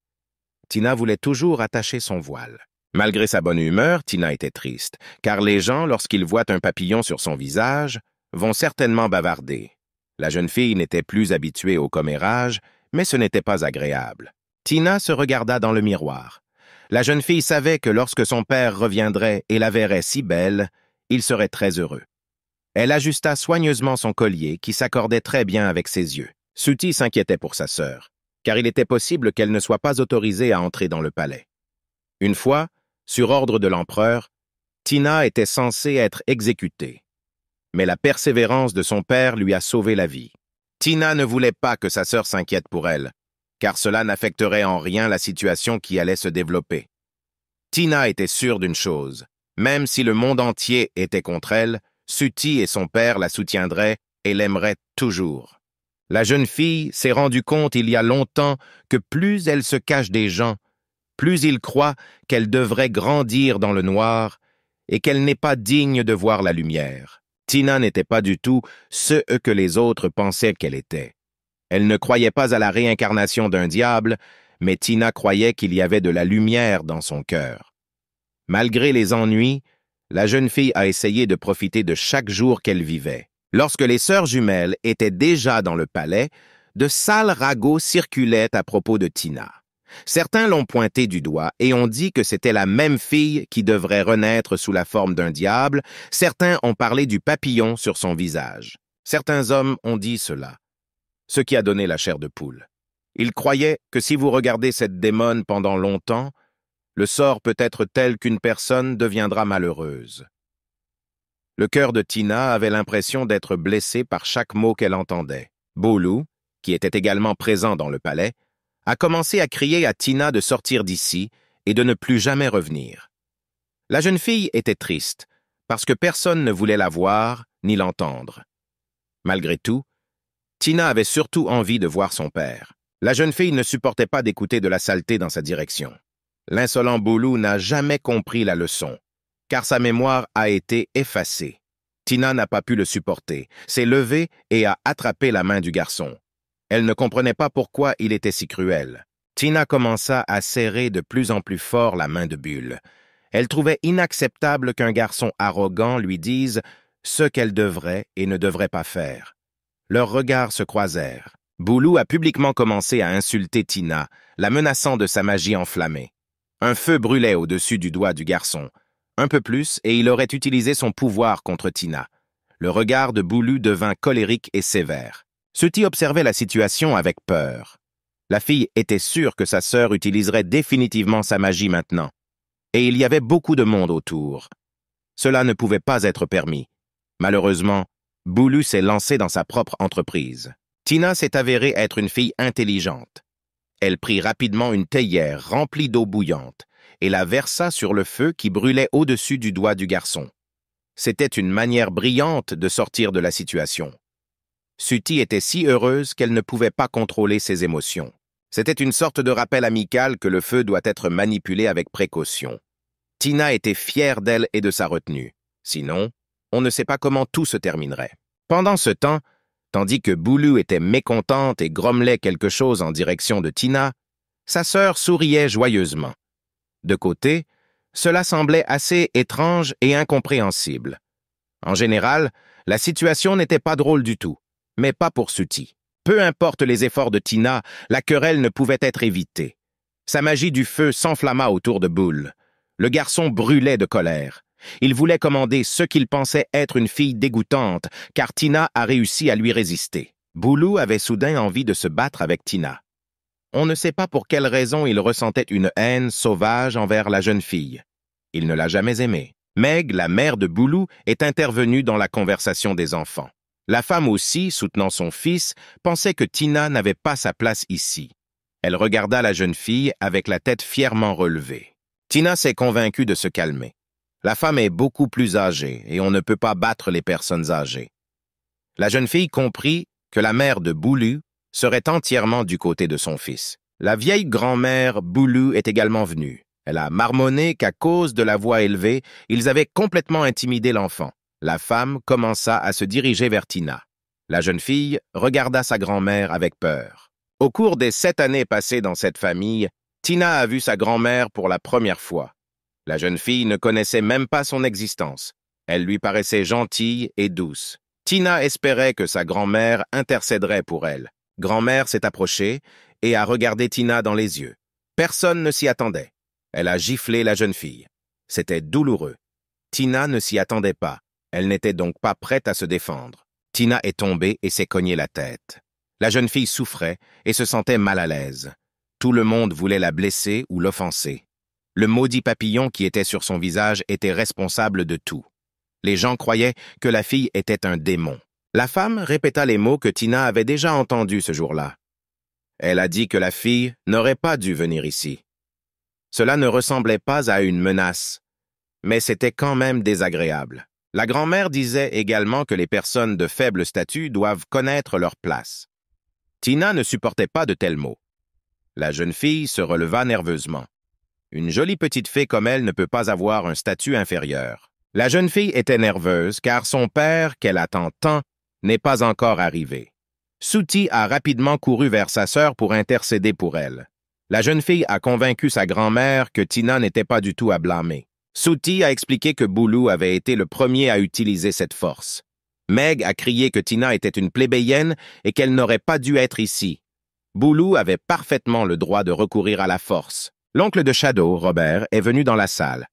Tina voulait toujours attacher son voile. Malgré sa bonne humeur, Tina était triste, car les gens, lorsqu'ils voient un papillon sur son visage, vont certainement bavarder. La jeune fille n'était plus habituée au commérage, mais ce n'était pas agréable. Tina se regarda dans le miroir. La jeune fille savait que lorsque son père reviendrait et la verrait si belle, il serait très heureux. Elle ajusta soigneusement son collier qui s'accordait très bien avec ses yeux. Suti s'inquiétait pour sa sœur, car il était possible qu'elle ne soit pas autorisée à entrer dans le palais. Une fois, sur ordre de l'empereur, Tina était censée être exécutée. Mais la persévérance de son père lui a sauvé la vie. Tina ne voulait pas que sa sœur s'inquiète pour elle, car cela n'affecterait en rien la situation qui allait se développer. Tina était sûre d'une chose, même si le monde entier était contre elle, Suti et son père la soutiendraient et l'aimeraient toujours. La jeune fille s'est rendue compte il y a longtemps que plus elle se cache des gens, plus ils croient qu'elle devrait grandir dans le noir et qu'elle n'est pas digne de voir la lumière. Tina n'était pas du tout ce que les autres pensaient qu'elle était. Elle ne croyait pas à la réincarnation d'un diable, mais Tina croyait qu'il y avait de la lumière dans son cœur. Malgré les ennuis, la jeune fille a essayé de profiter de chaque jour qu'elle vivait. Lorsque les sœurs jumelles étaient déjà dans le palais, de sales ragots circulaient à propos de Tina. Certains l'ont pointée du doigt et ont dit que c'était la même fille qui devrait renaître sous la forme d'un diable. Certains ont parlé du papillon sur son visage. Certains hommes ont dit cela, ce qui a donné la chair de poule. Ils croyaient que si vous regardez cette démone pendant longtemps, le sort peut être tel qu'une personne deviendra malheureuse. Le cœur de Tina avait l'impression d'être blessé par chaque mot qu'elle entendait. Bolu, qui était également présent dans le palais, a commencé à crier à Tina de sortir d'ici et de ne plus jamais revenir. La jeune fille était triste, parce que personne ne voulait la voir ni l'entendre. Malgré tout, Tina avait surtout envie de voir son père. La jeune fille ne supportait pas d'écouter de la saleté dans sa direction. L'insolent Bolu n'a jamais compris la leçon, car sa mémoire a été effacée. Tina n'a pas pu le supporter, s'est levée et a attrapé la main du garçon. Elle ne comprenait pas pourquoi il était si cruel. Tina commença à serrer de plus en plus fort la main de Bulle. Elle trouvait inacceptable qu'un garçon arrogant lui dise ce qu'elle devrait et ne devrait pas faire. Leurs regards se croisèrent. Bulu a publiquement commencé à insulter Tina, la menaçant de sa magie enflammée. Un feu brûlait au-dessus du doigt du garçon. Un peu plus, et il aurait utilisé son pouvoir contre Tina. Le regard de Bulu devint colérique et sévère. Suti observait la situation avec peur. La fille était sûre que sa sœur utiliserait définitivement sa magie maintenant. Et il y avait beaucoup de monde autour. Cela ne pouvait pas être permis. Malheureusement, Bulu s'est lancé dans sa propre entreprise. Tina s'est avérée être une fille intelligente. Elle prit rapidement une théière remplie d'eau bouillante et la versa sur le feu qui brûlait au-dessus du doigt du garçon. C'était une manière brillante de sortir de la situation. Suti était si heureuse qu'elle ne pouvait pas contrôler ses émotions. C'était une sorte de rappel amical que le feu doit être manipulé avec précaution. Tina était fière d'elle et de sa retenue. Sinon, on ne sait pas comment tout se terminerait. Pendant ce temps, tandis que Bulu était mécontente et grommelait quelque chose en direction de Tina, sa sœur souriait joyeusement. De côté, cela semblait assez étrange et incompréhensible. En général, la situation n'était pas drôle du tout, mais pas pour Suti. Peu importe les efforts de Tina, la querelle ne pouvait être évitée. Sa magie du feu s'enflamma autour de Bulu. Le garçon brûlait de colère. Il voulait commander ce qu'il pensait être une fille dégoûtante, car Tina a réussi à lui résister. Boulou avait soudain envie de se battre avec Tina. On ne sait pas pour quelle raison il ressentait une haine sauvage envers la jeune fille. Il ne l'a jamais aimée. Meg, la mère de Boulou, est intervenue dans la conversation des enfants. La femme aussi, soutenant son fils, pensait que Tina n'avait pas sa place ici. Elle regarda la jeune fille avec la tête fièrement relevée. Tina s'est convaincue de se calmer. La femme est beaucoup plus âgée et on ne peut pas battre les personnes âgées. La jeune fille comprit que la mère de Boulou serait entièrement du côté de son fils. La vieille grand-mère Boulou est également venue. Elle a marmonné qu'à cause de la voix élevée, ils avaient complètement intimidé l'enfant. La femme commença à se diriger vers Tina. La jeune fille regarda sa grand-mère avec peur. Au cours des 7 années passées dans cette famille, Tina a vu sa grand-mère pour la première fois. La jeune fille ne connaissait même pas son existence. Elle lui paraissait gentille et douce. Tina espérait que sa grand-mère intercéderait pour elle. Grand-mère s'est approchée et a regardé Tina dans les yeux. Personne ne s'y attendait. Elle a giflé la jeune fille. C'était douloureux. Tina ne s'y attendait pas. Elle n'était donc pas prête à se défendre. Tina est tombée et s'est cognée la tête. La jeune fille souffrait et se sentait mal à l'aise. Tout le monde voulait la blesser ou l'offenser. Le maudit papillon qui était sur son visage était responsable de tout. Les gens croyaient que la fille était un démon. La femme répéta les mots que Tina avait déjà entendus ce jour-là. Elle a dit que la fille n'aurait pas dû venir ici. Cela ne ressemblait pas à une menace, mais c'était quand même désagréable. La grand-mère disait également que les personnes de faible statut doivent connaître leur place. Tina ne supportait pas de tels mots. La jeune fille se releva nerveusement. Une jolie petite fée comme elle ne peut pas avoir un statut inférieur. La jeune fille était nerveuse car son père, qu'elle attend tant, n'est pas encore arrivé. Souti a rapidement couru vers sa sœur pour intercéder pour elle. La jeune fille a convaincu sa grand-mère que Tina n'était pas du tout à blâmer. Souti a expliqué que Boulou avait été le premier à utiliser cette force. Meg a crié que Tina était une plébéienne et qu'elle n'aurait pas dû être ici. Boulou avait parfaitement le droit de recourir à la force. L'oncle de Shadow, Robert, est venu dans la salle.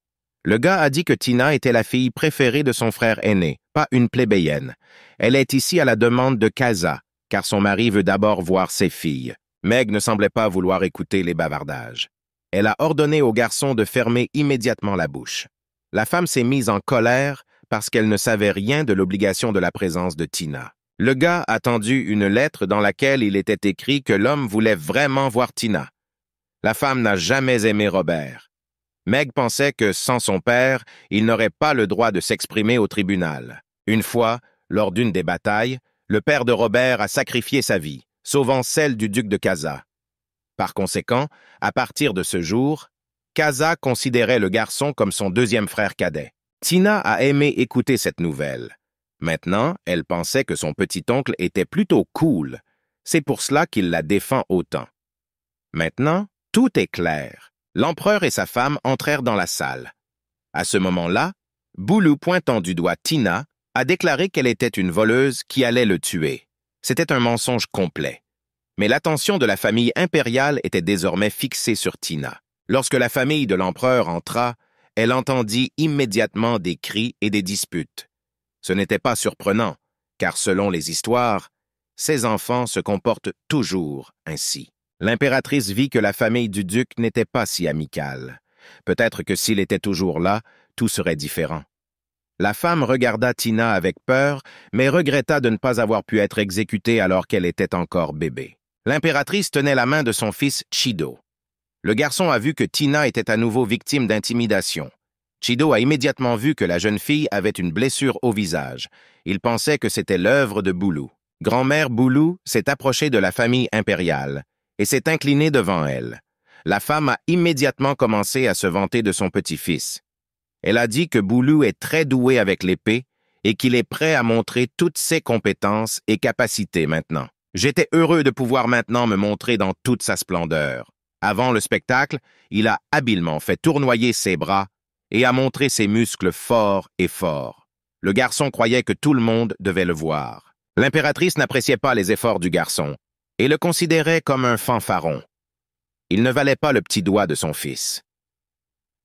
Le gars a dit que Tina était la fille préférée de son frère aîné, pas une plébéienne. Elle est ici à la demande de Kaza, car son mari veut d'abord voir ses filles. Meg ne semblait pas vouloir écouter les bavardages. Elle a ordonné au garçon de fermer immédiatement la bouche. La femme s'est mise en colère parce qu'elle ne savait rien de l'obligation de la présence de Tina. Le gars a tendu une lettre dans laquelle il était écrit que l'homme voulait vraiment voir Tina. La femme n'a jamais aimé Robert. Meg pensait que, sans son père, il n'aurait pas le droit de s'exprimer au tribunal. Une fois, lors d'une des batailles, le père de Robert a sacrifié sa vie, sauvant celle du duc de Kaza. Par conséquent, à partir de ce jour, Kaza considérait le garçon comme son deuxième frère cadet. Tina a aimé écouter cette nouvelle. Maintenant, elle pensait que son petit-oncle était plutôt cool. C'est pour cela qu'il la défend autant. Maintenant, tout est clair. L'empereur et sa femme entrèrent dans la salle. À ce moment-là, Boulou, pointant du doigt Tina, a déclaré qu'elle était une voleuse qui allait le tuer. C'était un mensonge complet. Mais l'attention de la famille impériale était désormais fixée sur Tina. Lorsque la famille de l'empereur entra, elle entendit immédiatement des cris et des disputes. Ce n'était pas surprenant, car selon les histoires, ces enfants se comportent toujours ainsi. L'impératrice vit que la famille du duc n'était pas si amicale. Peut-être que s'il était toujours là, tout serait différent. La femme regarda Tina avec peur, mais regretta de ne pas avoir pu être exécutée alors qu'elle était encore bébé. L'impératrice tenait la main de son fils Chido. Le garçon a vu que Tina était à nouveau victime d'intimidation. Chido a immédiatement vu que la jeune fille avait une blessure au visage. Il pensait que c'était l'œuvre de Boulou. Grand-mère Boulou s'est approchée de la famille impériale et s'est inclinée devant elle. La femme a immédiatement commencé à se vanter de son petit-fils. Elle a dit que Boulou est très doué avec l'épée et qu'il est prêt à montrer toutes ses compétences et capacités maintenant. J'étais heureux de pouvoir maintenant me montrer dans toute sa splendeur. Avant le spectacle, il a habilement fait tournoyer ses bras et a montré ses muscles forts et forts. Le garçon croyait que tout le monde devait le voir. L'impératrice n'appréciait pas les efforts du garçon et le considérait comme un fanfaron. Il ne valait pas le petit doigt de son fils.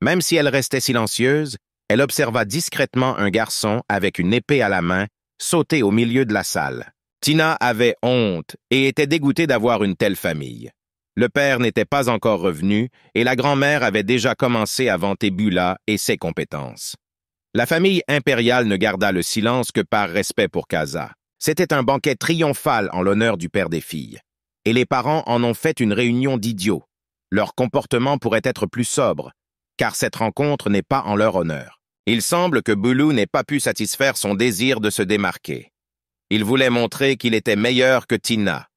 Même si elle restait silencieuse, elle observa discrètement un garçon avec une épée à la main sauter au milieu de la salle. Tina avait honte et était dégoûtée d'avoir une telle famille. Le père n'était pas encore revenu et la grand-mère avait déjà commencé à vanter Bula et ses compétences. La famille impériale ne garda le silence que par respect pour Kaza. C'était un banquet triomphal en l'honneur du père des filles. Et les parents en ont fait une réunion d'idiots. Leur comportement pourrait être plus sobre, car cette rencontre n'est pas en leur honneur. Il semble que Bulu n'ait pas pu satisfaire son désir de se démarquer. Il voulait montrer qu'il était meilleur que Tina.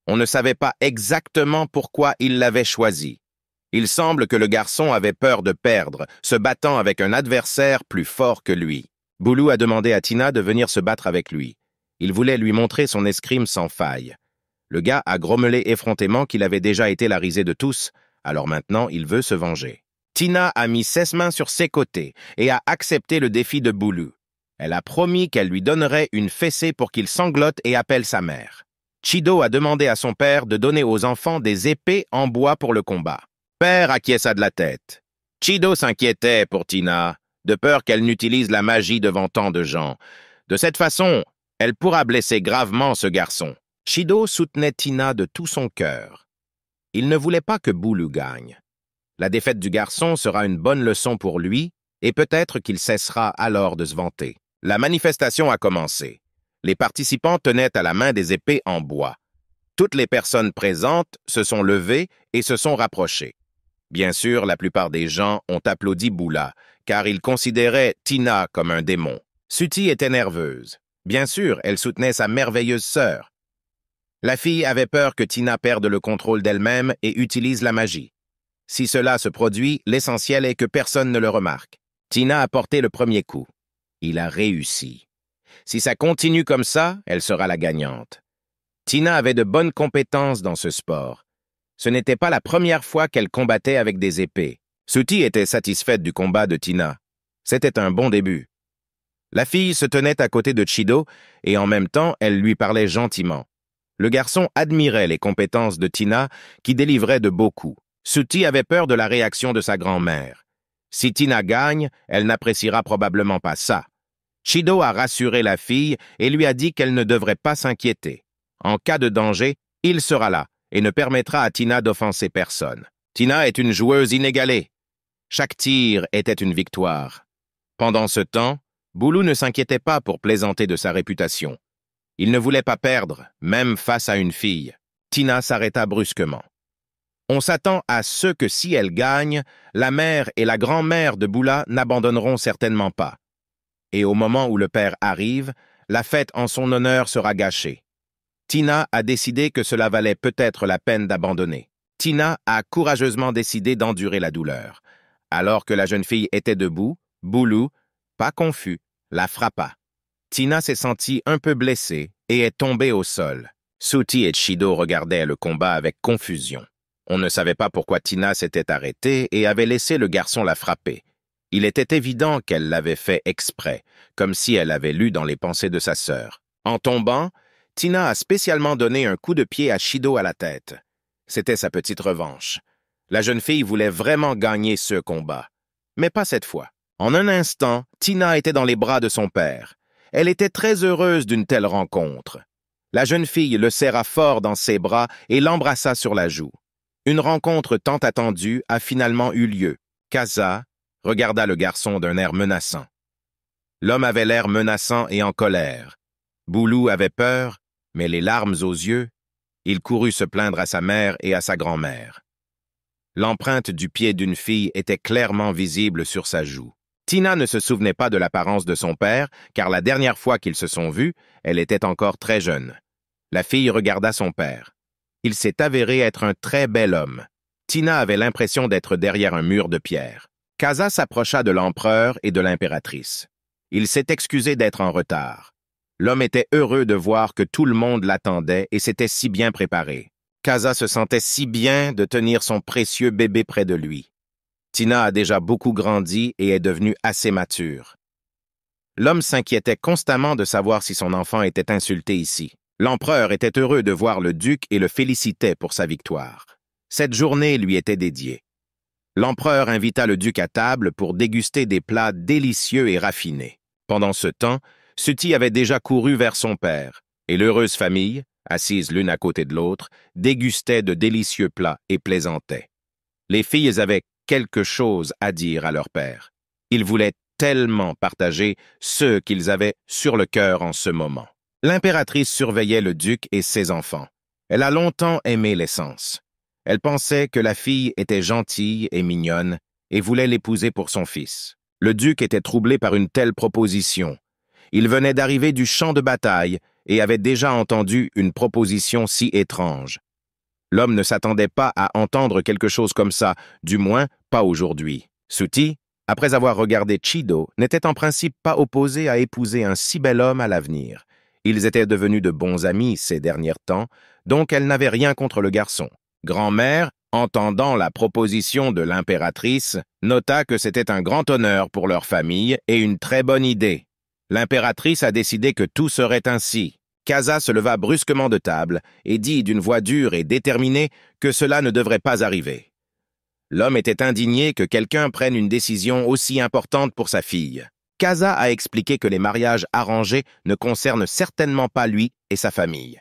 On ne savait pas exactement pourquoi il l'avait choisi. Il semble que le garçon avait peur de perdre, se battant avec un adversaire plus fort que lui. Bulu a demandé à Tina de venir se battre avec lui. Il voulait lui montrer son escrime sans faille. Le gars a grommelé effrontément qu'il avait déjà été la risée de tous, alors maintenant il veut se venger. Tina a mis ses mains sur ses côtés et a accepté le défi de Bulu. Elle a promis qu'elle lui donnerait une fessée pour qu'il sanglote et appelle sa mère. Chido a demandé à son père de donner aux enfants des épées en bois pour le combat. Père acquiesça de la tête. Chido s'inquiétait pour Tina, de peur qu'elle n'utilise la magie devant tant de gens. De cette façon, elle pourra blesser gravement ce garçon. Chido soutenait Tina de tout son cœur. Il ne voulait pas que Bulu gagne. La défaite du garçon sera une bonne leçon pour lui, et peut-être qu'il cessera alors de se vanter. La manifestation a commencé. Les participants tenaient à la main des épées en bois. Toutes les personnes présentes se sont levées et se sont rapprochées. Bien sûr, la plupart des gens ont applaudi Bula, car ils considéraient Tina comme un démon. Suti était nerveuse. Bien sûr, elle soutenait sa merveilleuse sœur. La fille avait peur que Tina perde le contrôle d'elle-même et utilise la magie. Si cela se produit, l'essentiel est que personne ne le remarque. Tina a porté le premier coup. Il a réussi. Si ça continue comme ça, elle sera la gagnante. Tina avait de bonnes compétences dans ce sport. Ce n'était pas la première fois qu'elle combattait avec des épées. Suti était satisfaite du combat de Tina. C'était un bon début. La fille se tenait à côté de Chido et en même temps, elle lui parlait gentiment. Le garçon admirait les compétences de Tina qui délivrait de beaux coups. Suti avait peur de la réaction de sa grand-mère. Si Tina gagne, elle n'appréciera probablement pas ça. Chido a rassuré la fille et lui a dit qu'elle ne devrait pas s'inquiéter. En cas de danger, il sera là et ne permettra à Tina d'offenser personne. Tina est une joueuse inégalée. Chaque tir était une victoire. Pendant ce temps, Bulu ne s'inquiétait pas pour plaisanter de sa réputation. Il ne voulait pas perdre, même face à une fille. Tina s'arrêta brusquement. On s'attend à ce que si elle gagne, la mère et la grand-mère de Bula n'abandonneront certainement pas. Et au moment où le père arrive, la fête en son honneur sera gâchée. Tina a décidé que cela valait peut-être la peine d'abandonner. Tina a courageusement décidé d'endurer la douleur. Alors que la jeune fille était debout, Bulu, pas confus, la frappa. Tina s'est sentie un peu blessée et est tombée au sol. Suti et Chido regardaient le combat avec confusion. On ne savait pas pourquoi Tina s'était arrêtée et avait laissé le garçon la frapper. Il était évident qu'elle l'avait fait exprès, comme si elle avait lu dans les pensées de sa sœur. En tombant, Tina a spécialement donné un coup de pied à Chido à la tête. C'était sa petite revanche. La jeune fille voulait vraiment gagner ce combat. Mais pas cette fois. En un instant, Tina était dans les bras de son père. Elle était très heureuse d'une telle rencontre. La jeune fille le serra fort dans ses bras et l'embrassa sur la joue. Une rencontre tant attendue a finalement eu lieu. Kaza regarda le garçon d'un air menaçant. L'homme avait l'air menaçant et en colère. Bulu avait peur, mais les larmes aux yeux, il courut se plaindre à sa mère et à sa grand-mère. L'empreinte du pied d'une fille était clairement visible sur sa joue. Tina ne se souvenait pas de l'apparence de son père, car la dernière fois qu'ils se sont vus, elle était encore très jeune. La fille regarda son père. Il s'est avéré être un très bel homme. Tina avait l'impression d'être derrière un mur de pierre. Kaza s'approcha de l'empereur et de l'impératrice. Il s'est excusé d'être en retard. L'homme était heureux de voir que tout le monde l'attendait et s'était si bien préparé. Kaza se sentait si bien de tenir son précieux bébé près de lui. Tina a déjà beaucoup grandi et est devenue assez mature. L'homme s'inquiétait constamment de savoir si son enfant était insulté ici. L'empereur était heureux de voir le duc et le félicitait pour sa victoire. Cette journée lui était dédiée. L'empereur invita le duc à table pour déguster des plats délicieux et raffinés. Pendant ce temps, Suti avait déjà couru vers son père, et l'heureuse famille, assise l'une à côté de l'autre, dégustait de délicieux plats et plaisantait. Les filles avaient quelque chose à dire à leur père. Ils voulaient tellement partager ce qu'ils avaient sur le cœur en ce moment. L'impératrice surveillait le duc et ses enfants. Elle a longtemps aimé l'essence. Elle pensait que la fille était gentille et mignonne et voulait l'épouser pour son fils. Le duc était troublé par une telle proposition. Il venait d'arriver du champ de bataille et avait déjà entendu une proposition si étrange. L'homme ne s'attendait pas à entendre quelque chose comme ça, du moins pas aujourd'hui. Suti, après avoir regardé Chido, n'était en principe pas opposé à épouser un si bel homme à l'avenir. Ils étaient devenus de bons amis ces derniers temps, donc elle n'avait rien contre le garçon. Grand-mère, entendant la proposition de l'impératrice, nota que c'était un grand honneur pour leur famille et une très bonne idée. L'impératrice a décidé que tout serait ainsi. Kaza se leva brusquement de table et dit d'une voix dure et déterminée que cela ne devrait pas arriver. L'homme était indigné que quelqu'un prenne une décision aussi importante pour sa fille. Kaza a expliqué que les mariages arrangés ne concernent certainement pas lui et sa famille.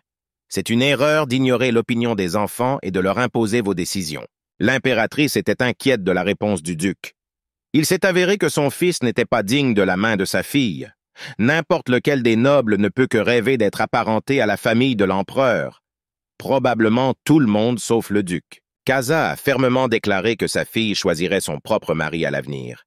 C'est une erreur d'ignorer l'opinion des enfants et de leur imposer vos décisions. L'impératrice était inquiète de la réponse du duc. Il s'est avéré que son fils n'était pas digne de la main de sa fille. N'importe lequel des nobles ne peut que rêver d'être apparenté à la famille de l'empereur. Probablement tout le monde sauf le duc. Kaza a fermement déclaré que sa fille choisirait son propre mari à l'avenir.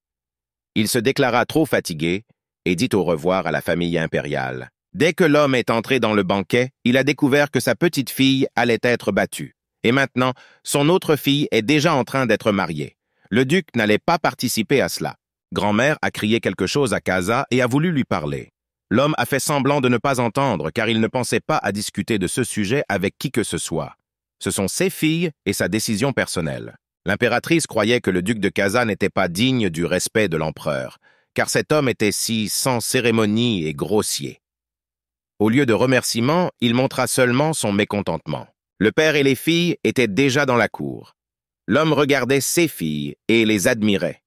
Il se déclara trop fatigué et dit au revoir à la famille impériale. Dès que l'homme est entré dans le banquet, il a découvert que sa petite fille allait être battue. Et maintenant, son autre fille est déjà en train d'être mariée. Le duc n'allait pas participer à cela. Grand-mère a crié quelque chose à Kaza et a voulu lui parler. L'homme a fait semblant de ne pas entendre car il ne pensait pas à discuter de ce sujet avec qui que ce soit. Ce sont ses filles et sa décision personnelle. L'impératrice croyait que le duc de Kaza n'était pas digne du respect de l'empereur, car cet homme était si sans cérémonie et grossier. Au lieu de remerciements, il montra seulement son mécontentement. Le père et les filles étaient déjà dans la cour. L'homme regardait ses filles et les admirait.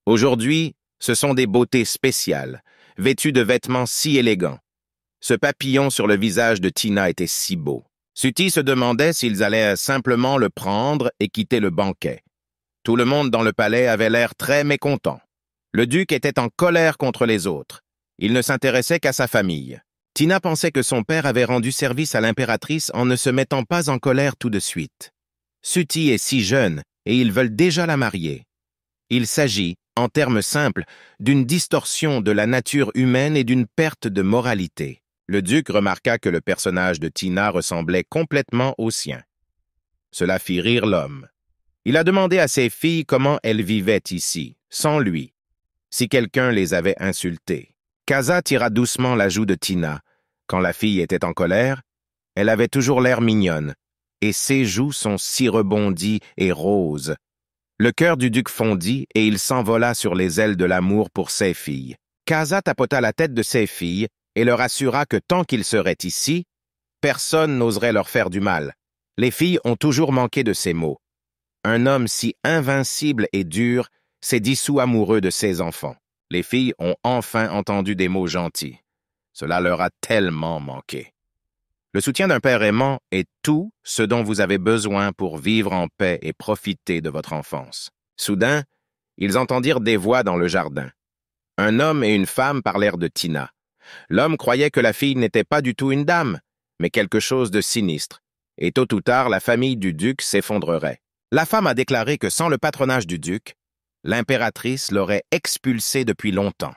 Aujourd'hui, ce sont des beautés spéciales, vêtues de vêtements si élégants. Ce papillon sur le visage de Tina était si beau. Suti se demandait s'ils allaient simplement le prendre et quitter le banquet. Tout le monde dans le palais avait l'air très mécontent. Le duc était en colère contre les autres. Il ne s'intéressait qu'à sa famille. Tina pensait que son père avait rendu service à l'impératrice en ne se mettant pas en colère tout de suite. Suti est si jeune et ils veulent déjà la marier. Il s'agit, en termes simples, d'une distorsion de la nature humaine et d'une perte de moralité. Le duc remarqua que le personnage de Tina ressemblait complètement au sien. Cela fit rire l'homme. Il a demandé à ses filles comment elles vivaient ici, sans lui, si quelqu'un les avait insultées. Kaza tira doucement la joue de Tina. Quand la fille était en colère, elle avait toujours l'air mignonne, et ses joues sont si rebondies et roses. Le cœur du duc fondit et il s'envola sur les ailes de l'amour pour ses filles. Kaza tapota la tête de ses filles et leur assura que tant qu'ils seraient ici, personne n'oserait leur faire du mal. Les filles ont toujours manqué de ces mots. Un homme si invincible et dur s'est dissous amoureux de ses enfants. Les filles ont enfin entendu des mots gentils. Cela leur a tellement manqué. Le soutien d'un père aimant est tout ce dont vous avez besoin pour vivre en paix et profiter de votre enfance. Soudain, ils entendirent des voix dans le jardin. Un homme et une femme parlèrent de Tina. L'homme croyait que la fille n'était pas du tout une dame, mais quelque chose de sinistre, et tôt ou tard, la famille du duc s'effondrerait. La femme a déclaré que sans le patronage du duc, l'impératrice l'aurait expulsé depuis longtemps.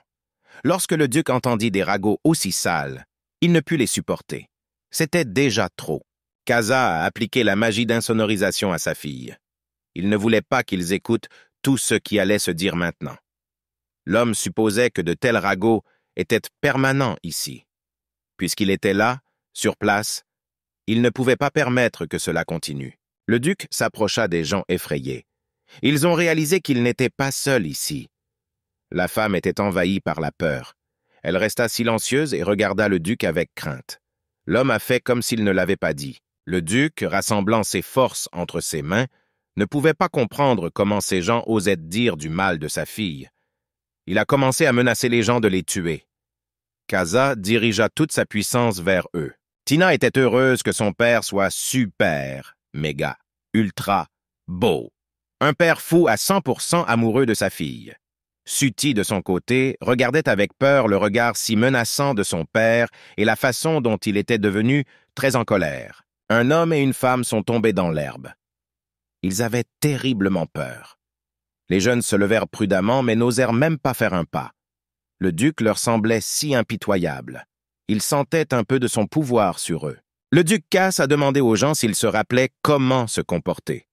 Lorsque le duc entendit des ragots aussi sales, il ne put les supporter. C'était déjà trop. Kaza a appliqué la magie d'insonorisation à sa fille. Il ne voulait pas qu'ils écoutent tout ce qui allait se dire maintenant. L'homme supposait que de tels ragots étaient permanents ici. Puisqu'il était là, sur place, il ne pouvait pas permettre que cela continue. Le duc s'approcha des gens effrayés. Ils ont réalisé qu'il n'était pas seul ici. La femme était envahie par la peur. Elle resta silencieuse et regarda le duc avec crainte. L'homme a fait comme s'il ne l'avait pas dit. Le duc, rassemblant ses forces entre ses mains, ne pouvait pas comprendre comment ces gens osaient dire du mal de sa fille. Il a commencé à menacer les gens de les tuer. Casa dirigea toute sa puissance vers eux. Tina était heureuse que son père soit super, méga, ultra, beau. Un père fou à 100% amoureux de sa fille. Suti, de son côté, regardait avec peur le regard si menaçant de son père et la façon dont il était devenu très en colère. Un homme et une femme sont tombés dans l'herbe. Ils avaient terriblement peur. Les jeunes se levèrent prudemment, mais n'osèrent même pas faire un pas. Le duc leur semblait si impitoyable. Ils sentaient un peu de son pouvoir sur eux. Le duc Cass a demandé aux gens s'ils se rappelaient comment se comporter.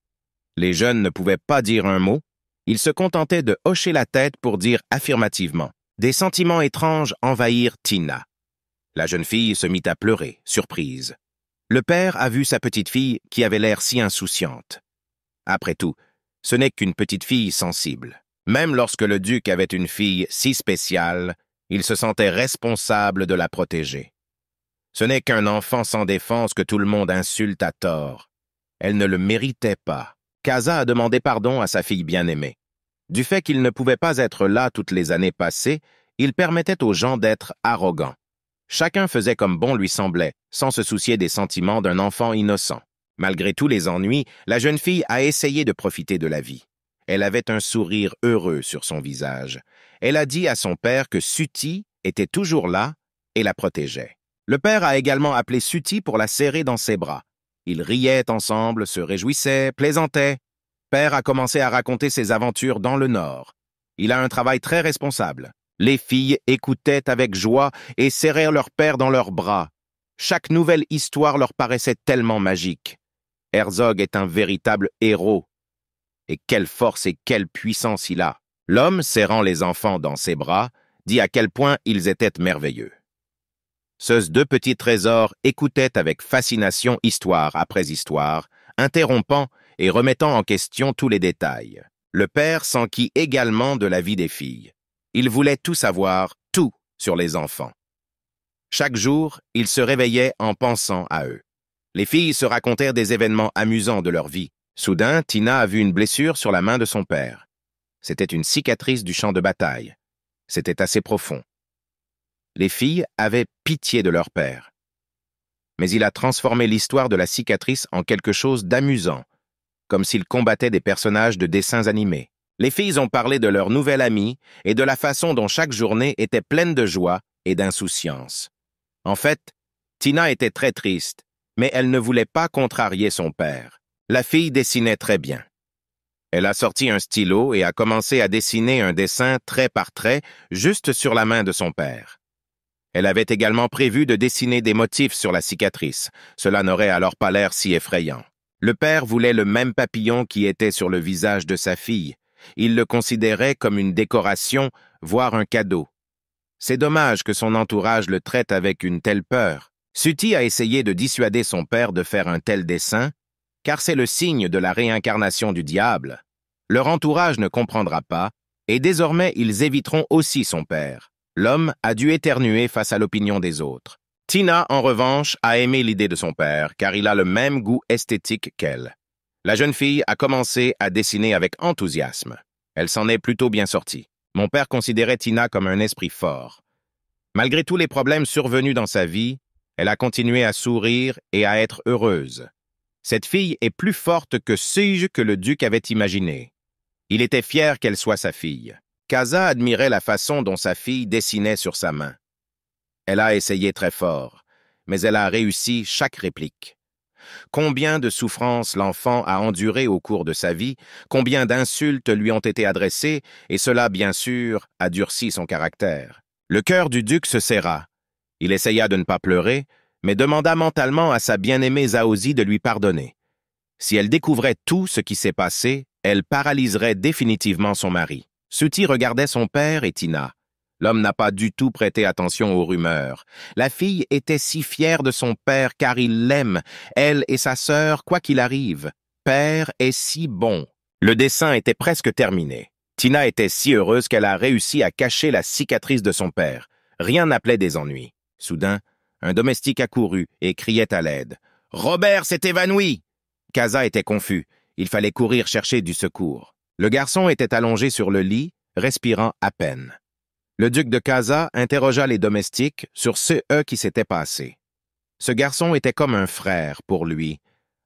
Les jeunes ne pouvaient pas dire un mot. Ils se contentaient de hocher la tête pour dire affirmativement. Des sentiments étranges envahirent Tina. La jeune fille se mit à pleurer, surprise. Le père a vu sa petite fille qui avait l'air si insouciante. Après tout, ce n'est qu'une petite fille sensible. Même lorsque le duc avait une fille si spéciale, il se sentait responsable de la protéger. Ce n'est qu'un enfant sans défense que tout le monde insulte à tort. Elle ne le méritait pas. Casa a demandé pardon à sa fille bien-aimée. Du fait qu'il ne pouvait pas être là toutes les années passées, il permettait aux gens d'être arrogants. Chacun faisait comme bon lui semblait, sans se soucier des sentiments d'un enfant innocent. Malgré tous les ennuis, la jeune fille a essayé de profiter de la vie. Elle avait un sourire heureux sur son visage. Elle a dit à son père que Suti était toujours là et la protégeait. Le père a également appelé Suti pour la serrer dans ses bras. Ils riaient ensemble, se réjouissaient, plaisantaient. Père a commencé à raconter ses aventures dans le Nord. Il a un travail très responsable. Les filles écoutaient avec joie et serrèrent leur père dans leurs bras. Chaque nouvelle histoire leur paraissait tellement magique. Herzog est un véritable héros. Et quelle force et quelle puissance il a. L'homme, serrant les enfants dans ses bras, dit à quel point ils étaient merveilleux. Ces deux petits trésors écoutaient avec fascination histoire après histoire, interrompant et remettant en question tous les détails. Le père s'enquit également de la vie des filles. Il voulait tout savoir, tout sur les enfants. Chaque jour, il se réveillait en pensant à eux. Les filles se racontèrent des événements amusants de leur vie. Soudain, Tina a vu une blessure sur la main de son père. C'était une cicatrice du champ de bataille. C'était assez profond. Les filles avaient pitié de leur père. Mais il a transformé l'histoire de la cicatrice en quelque chose d'amusant, comme s'il combattait des personnages de dessins animés. Les filles ont parlé de leur nouvel ami et de la façon dont chaque journée était pleine de joie et d'insouciance. En fait, Tina était très triste, mais elle ne voulait pas contrarier son père. La fille dessinait très bien. Elle a sorti un stylo et a commencé à dessiner un dessin trait par trait juste sur la main de son père. Elle avait également prévu de dessiner des motifs sur la cicatrice. Cela n'aurait alors pas l'air si effrayant. Le père voulait le même papillon qui était sur le visage de sa fille. Il le considérait comme une décoration, voire un cadeau. C'est dommage que son entourage le traite avec une telle peur. Suti a essayé de dissuader son père de faire un tel dessin, car c'est le signe de la réincarnation du diable. Leur entourage ne comprendra pas, et désormais ils éviteront aussi son père. L'homme a dû éternuer face à l'opinion des autres. Tina, en revanche, a aimé l'idée de son père, car il a le même goût esthétique qu'elle. La jeune fille a commencé à dessiner avec enthousiasme. Elle s'en est plutôt bien sortie. Mon père considérait Tina comme un esprit fort. Malgré tous les problèmes survenus dans sa vie, elle a continué à sourire et à être heureuse. Cette fille est plus forte que ce que le duc avait imaginé. Il était fier qu'elle soit sa fille. Casa admirait la façon dont sa fille dessinait sur sa main. Elle a essayé très fort, mais elle a réussi chaque réplique. Combien de souffrances l'enfant a endurées au cours de sa vie, combien d'insultes lui ont été adressées, et cela, bien sûr, a durci son caractère. Le cœur du duc se serra. Il essaya de ne pas pleurer, mais demanda mentalement à sa bien-aimée Zaozi de lui pardonner. Si elle découvrait tout ce qui s'est passé, elle paralyserait définitivement son mari. Suti regardait son père et Tina. L'homme n'a pas du tout prêté attention aux rumeurs. La fille était si fière de son père car il l'aime, elle et sa sœur, quoi qu'il arrive. Père est si bon. Le dessin était presque terminé. Tina était si heureuse qu'elle a réussi à cacher la cicatrice de son père. Rien n'appelait des ennuis. Soudain, un domestique accourut et criait à l'aide. « Robert s'est évanoui !» Casa était confus. Il fallait courir chercher du secours. Le garçon était allongé sur le lit, respirant à peine. Le duc de Casa interrogea les domestiques sur ce qui s'était passé. Ce garçon était comme un frère pour lui,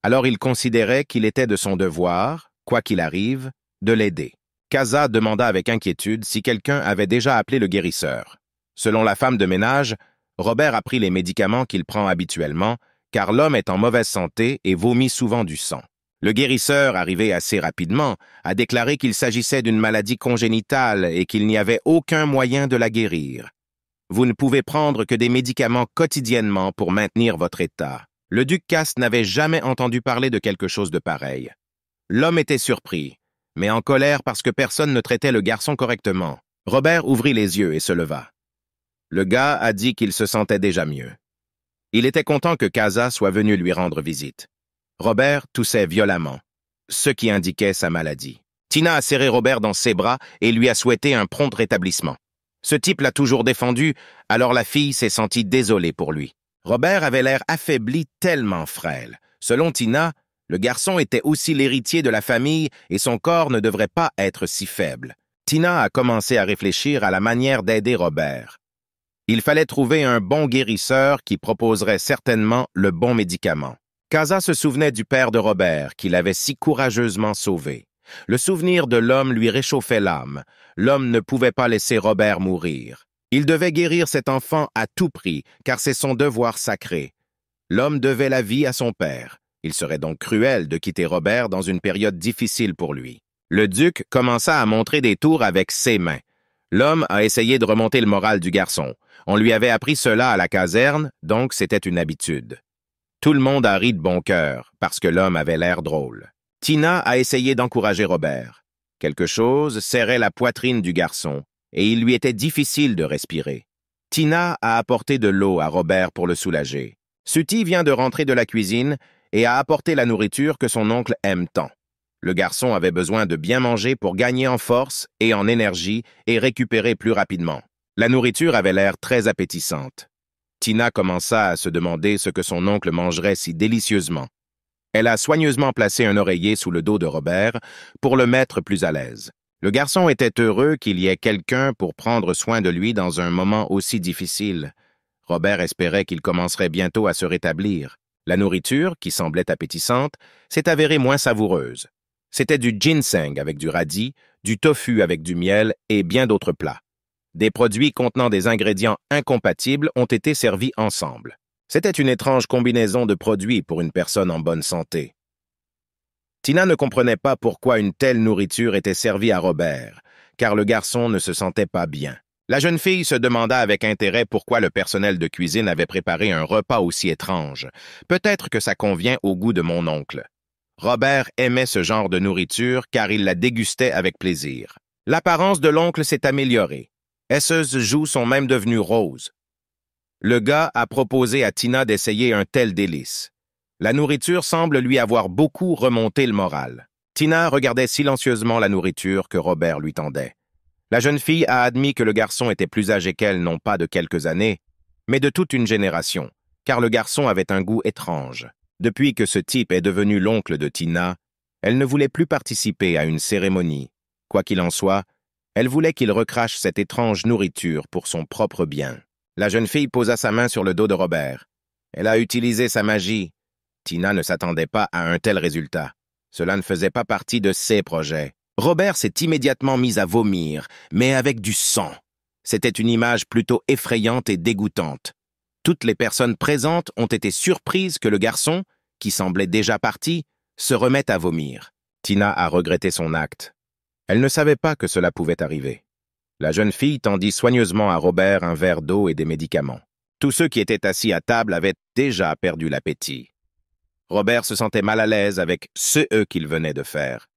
alors il considérait qu'il était de son devoir, quoi qu'il arrive, de l'aider. Casa demanda avec inquiétude si quelqu'un avait déjà appelé le guérisseur. Selon la femme de ménage, Robert a pris les médicaments qu'il prend habituellement, car l'homme est en mauvaise santé et vomit souvent du sang. Le guérisseur, arrivé assez rapidement, a déclaré qu'il s'agissait d'une maladie congénitale et qu'il n'y avait aucun moyen de la guérir. Vous ne pouvez prendre que des médicaments quotidiennement pour maintenir votre état. Le duc Casse n'avait jamais entendu parler de quelque chose de pareil. L'homme était surpris, mais en colère parce que personne ne traitait le garçon correctement. Robert ouvrit les yeux et se leva. Le gars a dit qu'il se sentait déjà mieux. Il était content que Casa soit venu lui rendre visite. Robert toussait violemment, ce qui indiquait sa maladie. Tina a serré Robert dans ses bras et lui a souhaité un prompt rétablissement. Ce type l'a toujours défendu, alors la fille s'est sentie désolée pour lui. Robert avait l'air affaibli, tellement frêle. Selon Tina, le garçon était aussi l'héritier de la famille et son corps ne devrait pas être si faible. Tina a commencé à réfléchir à la manière d'aider Robert. Il fallait trouver un bon guérisseur qui proposerait certainement le bon médicament. Casa se souvenait du père de Robert, qui l'avait si courageusement sauvé. Le souvenir de l'homme lui réchauffait l'âme. L'homme ne pouvait pas laisser Robert mourir. Il devait guérir cet enfant à tout prix, car c'est son devoir sacré. L'homme devait la vie à son père. Il serait donc cruel de quitter Robert dans une période difficile pour lui. Le duc commença à montrer des tours avec ses mains. L'homme a essayé de remonter le moral du garçon. On lui avait appris cela à la caserne, donc c'était une habitude. Tout le monde a ri de bon cœur, parce que l'homme avait l'air drôle. Tina a essayé d'encourager Robert. Quelque chose serrait la poitrine du garçon, et il lui était difficile de respirer. Tina a apporté de l'eau à Robert pour le soulager. Suti vient de rentrer de la cuisine et a apporté la nourriture que son oncle aime tant. Le garçon avait besoin de bien manger pour gagner en force et en énergie et récupérer plus rapidement. La nourriture avait l'air très appétissante. Tina commença à se demander ce que son oncle mangerait si délicieusement. Elle a soigneusement placé un oreiller sous le dos de Robert pour le mettre plus à l'aise. Le garçon était heureux qu'il y ait quelqu'un pour prendre soin de lui dans un moment aussi difficile. Robert espérait qu'il commencerait bientôt à se rétablir. La nourriture, qui semblait appétissante, s'est avérée moins savoureuse. C'était du ginseng avec du radis, du tofu avec du miel et bien d'autres plats. Des produits contenant des ingrédients incompatibles ont été servis ensemble. C'était une étrange combinaison de produits pour une personne en bonne santé. Tina ne comprenait pas pourquoi une telle nourriture était servie à Robert, car le garçon ne se sentait pas bien. La jeune fille se demanda avec intérêt pourquoi le personnel de cuisine avait préparé un repas aussi étrange. Peut-être que ça convient au goût de mon oncle. Robert aimait ce genre de nourriture car il la dégustait avec plaisir. L'apparence de l'oncle s'est améliorée. Ses joues sont même devenues roses. Le gars a proposé à Tina d'essayer un tel délice. La nourriture semble lui avoir beaucoup remonté le moral. Tina regardait silencieusement la nourriture que Robert lui tendait. La jeune fille a admis que le garçon était plus âgé qu'elle, non pas de quelques années, mais de toute une génération, car le garçon avait un goût étrange. Depuis que ce type est devenu l'oncle de Tina, elle ne voulait plus participer à une cérémonie. Quoi qu'il en soit, elle voulait qu'il recrache cette étrange nourriture pour son propre bien. La jeune fille posa sa main sur le dos de Robert. Elle a utilisé sa magie. Tina ne s'attendait pas à un tel résultat. Cela ne faisait pas partie de ses projets. Robert s'est immédiatement mis à vomir, mais avec du sang. C'était une image plutôt effrayante et dégoûtante. Toutes les personnes présentes ont été surprises que le garçon, qui semblait déjà parti, se remette à vomir. Tina a regretté son acte. Elle ne savait pas que cela pouvait arriver. La jeune fille tendit soigneusement à Robert un verre d'eau et des médicaments. Tous ceux qui étaient assis à table avaient déjà perdu l'appétit. Robert se sentait mal à l'aise avec ce qu'il venait de faire.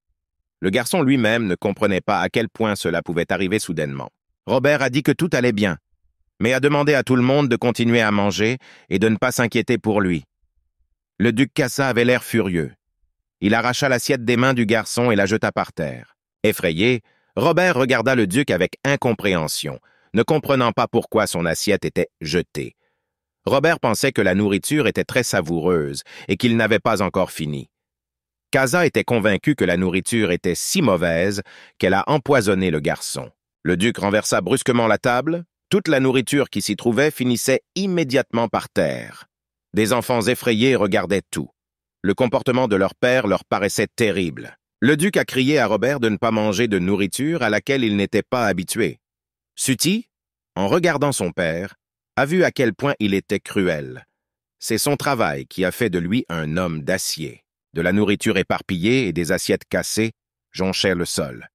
Le garçon lui-même ne comprenait pas à quel point cela pouvait arriver soudainement. Robert a dit que tout allait bien, mais a demandé à tout le monde de continuer à manger et de ne pas s'inquiéter pour lui. Le duc Casa avait l'air furieux. Il arracha l'assiette des mains du garçon et la jeta par terre. Effrayé, Robert regarda le duc avec incompréhension, ne comprenant pas pourquoi son assiette était jetée. Robert pensait que la nourriture était très savoureuse et qu'il n'avait pas encore fini. Casa était convaincue que la nourriture était si mauvaise qu'elle a empoisonné le garçon. Le duc renversa brusquement la table. Toute la nourriture qui s'y trouvait finissait immédiatement par terre. Des enfants effrayés regardaient tout. Le comportement de leur père leur paraissait terrible. Le duc a crié à Robert de ne pas manger de nourriture à laquelle il n'était pas habitué. Suti, en regardant son père, a vu à quel point il était cruel. C'est son travail qui a fait de lui un homme d'acier. De la nourriture éparpillée et des assiettes cassées jonchaient le sol.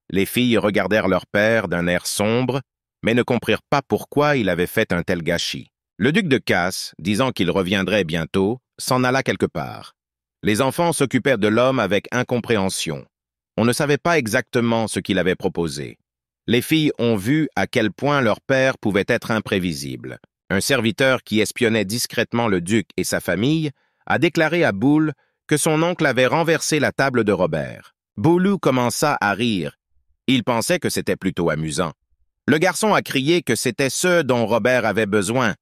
Les filles regardèrent leur père d'un air sombre, mais ne comprirent pas pourquoi il avait fait un tel gâchis. Le duc de Casse, disant qu'il reviendrait bientôt, s'en alla quelque part. Les enfants s'occupèrent de l'homme avec incompréhension. On ne savait pas exactement ce qu'il avait proposé. Les filles ont vu à quel point leur père pouvait être imprévisible. Un serviteur qui espionnait discrètement le duc et sa famille a déclaré à Boule que son oncle avait renversé la table de Robert. Boulou commença à rire. Il pensait que c'était plutôt amusant. Le garçon a crié que c'était ce dont Robert avait besoin.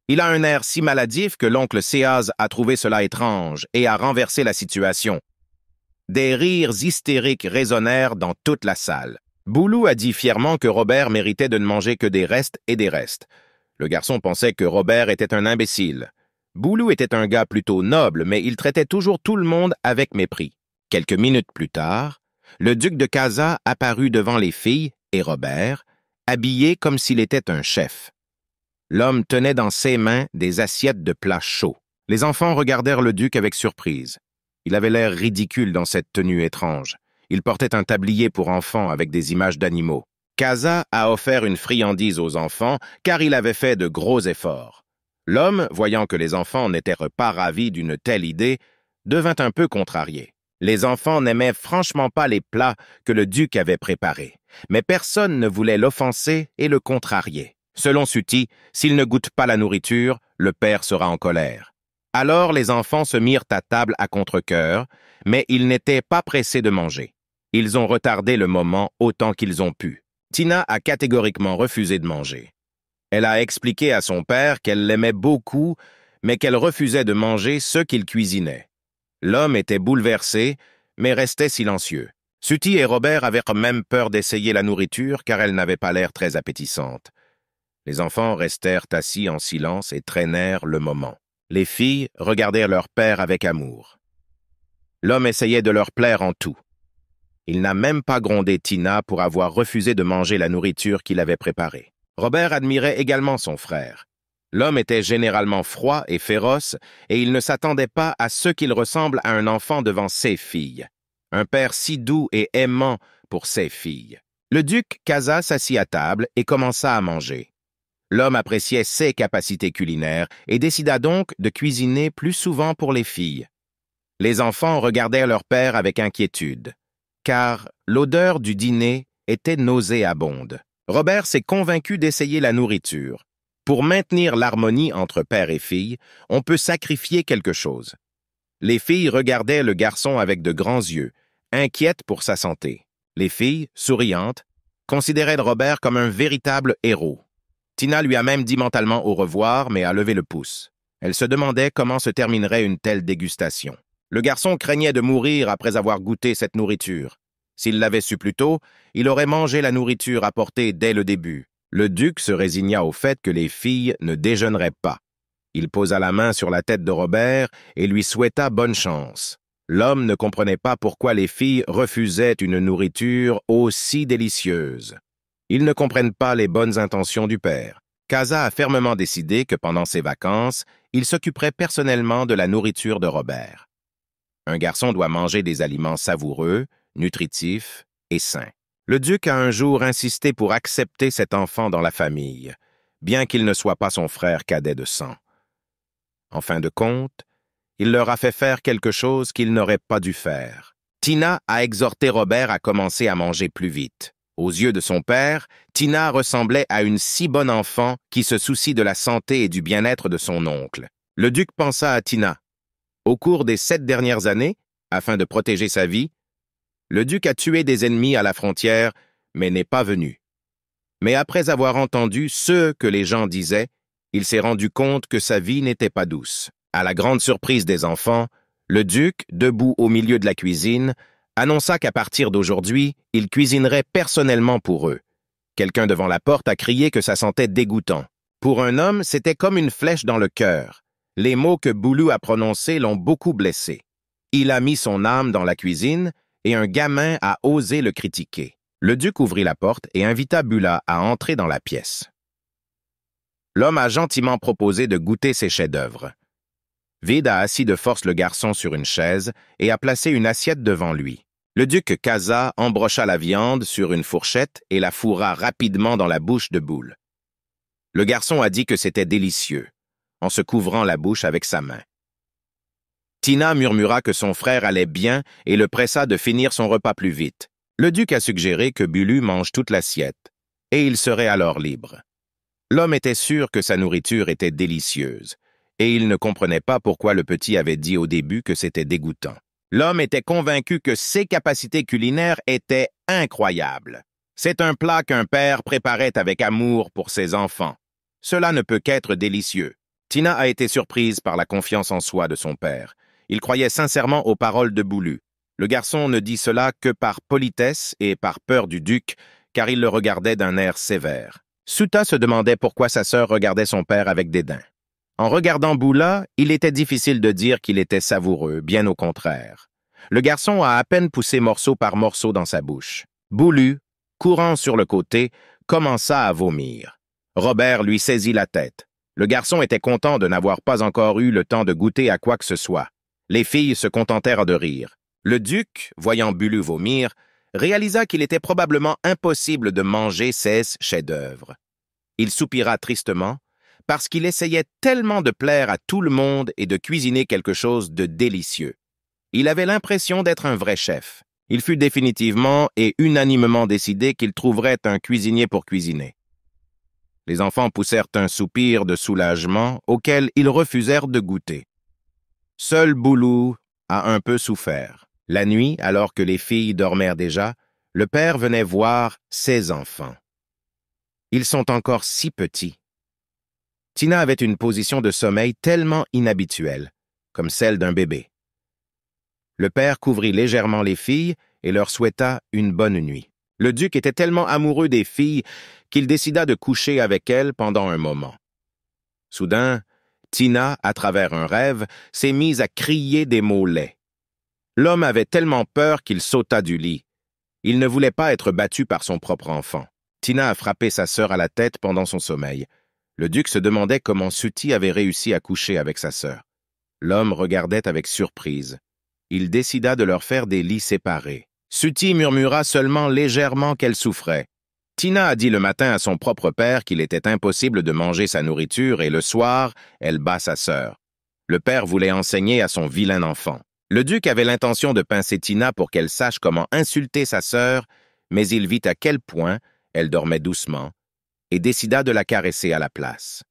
Il a un air si maladif que l'oncle Céaz a trouvé cela étrange et a renversé la situation. Des rires hystériques résonnèrent dans toute la salle. Boulou a dit fièrement que Robert méritait de ne manger que des restes et des restes. Le garçon pensait que Robert était un imbécile. Boulou était un gars plutôt noble, mais il traitait toujours tout le monde avec mépris. Quelques minutes plus tard, le duc de Casa apparut devant les filles et Robert, habillé comme s'il était un chef. L'homme tenait dans ses mains des assiettes de plats chauds. Les enfants regardèrent le duc avec surprise. Il avait l'air ridicule dans cette tenue étrange. Il portait un tablier pour enfants avec des images d'animaux. Casa a offert une friandise aux enfants car il avait fait de gros efforts. L'homme, voyant que les enfants n'étaient pas ravis d'une telle idée, devint un peu contrarié. Les enfants n'aimaient franchement pas les plats que le duc avait préparés, mais personne ne voulait l'offenser et le contrarier. Selon Suti, s'il ne goûte pas la nourriture, le père sera en colère. Alors les enfants se mirent à table à contre-cœur, mais ils n'étaient pas pressés de manger. Ils ont retardé le moment autant qu'ils ont pu. Tina a catégoriquement refusé de manger. Elle a expliqué à son père qu'elle l'aimait beaucoup, mais qu'elle refusait de manger ce qu'il cuisinait. L'homme était bouleversé, mais restait silencieux. Suti et Robert avaient même peur d'essayer la nourriture car elle n'avait pas l'air très appétissante. Les enfants restèrent assis en silence et traînèrent le moment. Les filles regardèrent leur père avec amour. L'homme essayait de leur plaire en tout. Il n'a même pas grondé Tina pour avoir refusé de manger la nourriture qu'il avait préparée. Robert admirait également son frère. L'homme était généralement froid et féroce, et il ne s'attendait pas à ce qu'il ressemble à un enfant devant ses filles. Un père si doux et aimant pour ses filles. Le duc Casa s'assit à table et commença à manger. L'homme appréciait ses capacités culinaires et décida donc de cuisiner plus souvent pour les filles. Les enfants regardèrent leur père avec inquiétude, car l'odeur du dîner était nauséabonde. Robert s'est convaincu d'essayer la nourriture. Pour maintenir l'harmonie entre père et fille, on peut sacrifier quelque chose. Les filles regardaient le garçon avec de grands yeux, inquiètes pour sa santé. Les filles, souriantes, considéraient Robert comme un véritable héros. Tina lui a même dit mentalement au revoir, mais a levé le pouce. Elle se demandait comment se terminerait une telle dégustation. Le garçon craignait de mourir après avoir goûté cette nourriture. S'il l'avait su plus tôt, il aurait mangé la nourriture apportée dès le début. Le duc se résigna au fait que les filles ne déjeuneraient pas. Il posa la main sur la tête de Robert et lui souhaita bonne chance. L'homme ne comprenait pas pourquoi les filles refusaient une nourriture aussi délicieuse. Ils ne comprennent pas les bonnes intentions du père. Casa a fermement décidé que pendant ses vacances, il s'occuperait personnellement de la nourriture de Robert. Un garçon doit manger des aliments savoureux, nutritifs et sains. Le duc a un jour insisté pour accepter cet enfant dans la famille, bien qu'il ne soit pas son frère cadet de sang. En fin de compte, il leur a fait faire quelque chose qu'il n'aurait pas dû faire. Tina a exhorté Robert à commencer à manger plus vite. Aux yeux de son père, Tina ressemblait à une si bonne enfant qui se soucie de la santé et du bien-être de son oncle. Le duc pensa à Tina. Au cours des 7 dernières années, afin de protéger sa vie, le duc a tué des ennemis à la frontière, mais n'est pas venu. Mais après avoir entendu ce que les gens disaient, il s'est rendu compte que sa vie n'était pas douce. À la grande surprise des enfants, Le duc, debout au milieu de la cuisine, annonça qu'à partir d'aujourd'hui, il cuisinerait personnellement pour eux. Quelqu'un devant la porte a crié que ça sentait dégoûtant. Pour un homme, c'était comme une flèche dans le cœur. Les mots que Boulou a prononcés l'ont beaucoup blessé. Il a mis son âme dans la cuisine et un gamin a osé le critiquer. Le duc ouvrit la porte et invita Bula à entrer dans la pièce. L'homme a gentiment proposé de goûter ses chefs-d'œuvre. Vide a assis de force le garçon sur une chaise et a placé une assiette devant lui. Le duc Kaza embrocha la viande sur une fourchette et la fourra rapidement dans la bouche de Boule. Le garçon a dit que c'était délicieux, en se couvrant la bouche avec sa main. Tina murmura que son frère allait bien et le pressa de finir son repas plus vite. Le duc a suggéré que Bulu mange toute l'assiette, et il serait alors libre. L'homme était sûr que sa nourriture était délicieuse, et il ne comprenait pas pourquoi le petit avait dit au début que c'était dégoûtant. L'homme était convaincu que ses capacités culinaires étaient incroyables. C'est un plat qu'un père préparait avec amour pour ses enfants. Cela ne peut qu'être délicieux. Tina a été surprise par la confiance en soi de son père. Il croyait sincèrement aux paroles de Boulu. Le garçon ne dit cela que par politesse et par peur du duc, car il le regardait d'un air sévère. Suta se demandait pourquoi sa sœur regardait son père avec dédain. En regardant Boula, il était difficile de dire qu'il était savoureux, bien au contraire. Le garçon a à peine poussé morceau par morceau dans sa bouche. Boulu, courant sur le côté, commença à vomir. Robert lui saisit la tête. Le garçon était content de n'avoir pas encore eu le temps de goûter à quoi que ce soit. Les filles se contentèrent de rire. Le duc, voyant Boulu vomir, réalisa qu'il était probablement impossible de manger ces chefs-d'œuvre. Il soupira tristement, parce qu'il essayait tellement de plaire à tout le monde et de cuisiner quelque chose de délicieux. Il avait l'impression d'être un vrai chef. Il fut définitivement et unanimement décidé qu'il trouverait un cuisinier pour cuisiner. Les enfants poussèrent un soupir de soulagement auquel ils refusèrent de goûter. Seul Boulou a un peu souffert. La nuit, alors que les filles dormèrent déjà, le père venait voir ses enfants. Ils sont encore si petits. Tina avait une position de sommeil tellement inhabituelle, comme celle d'un bébé. Le père couvrit légèrement les filles et leur souhaita une bonne nuit. Le duc était tellement amoureux des filles qu'il décida de coucher avec elles pendant un moment. Soudain, Tina, à travers un rêve, s'est mise à crier des mots laids. L'homme avait tellement peur qu'il sauta du lit. Il ne voulait pas être battu par son propre enfant. Tina a frappé sa sœur à la tête pendant son sommeil. Le duc se demandait comment Suti avait réussi à coucher avec sa sœur. L'homme regardait avec surprise. Il décida de leur faire des lits séparés. Suti murmura seulement légèrement qu'elle souffrait. Tina a dit le matin à son propre père qu'il était impossible de manger sa nourriture et le soir, elle bat sa sœur. Le père voulait enseigner à son vilain enfant. Le duc avait l'intention de pincer Tina pour qu'elle sache comment insulter sa sœur, mais il vit à quel point elle dormait doucement et décida de la caresser à la place.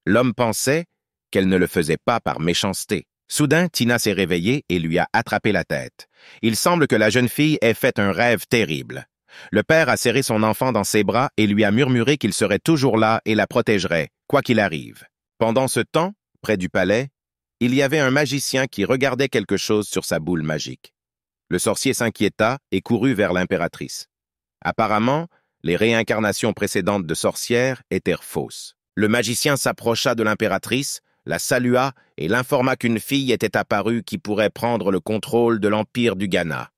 L'homme pensait qu'elle ne le faisait pas par méchanceté. Soudain, Tina s'est réveillée et lui a attrapé la tête. Il semble que la jeune fille ait fait un rêve terrible. Le père a serré son enfant dans ses bras et lui a murmuré qu'il serait toujours là et la protégerait, quoi qu'il arrive. Pendant ce temps, près du palais, il y avait un magicien qui regardait quelque chose sur sa boule magique. Le sorcier s'inquiéta et courut vers l'impératrice. Apparemment, les réincarnations précédentes de sorcières étaient fausses. Le magicien s'approcha de l'impératrice, la salua et l'informa qu'une fille était apparue qui pourrait prendre le contrôle de l'empire du Ghana.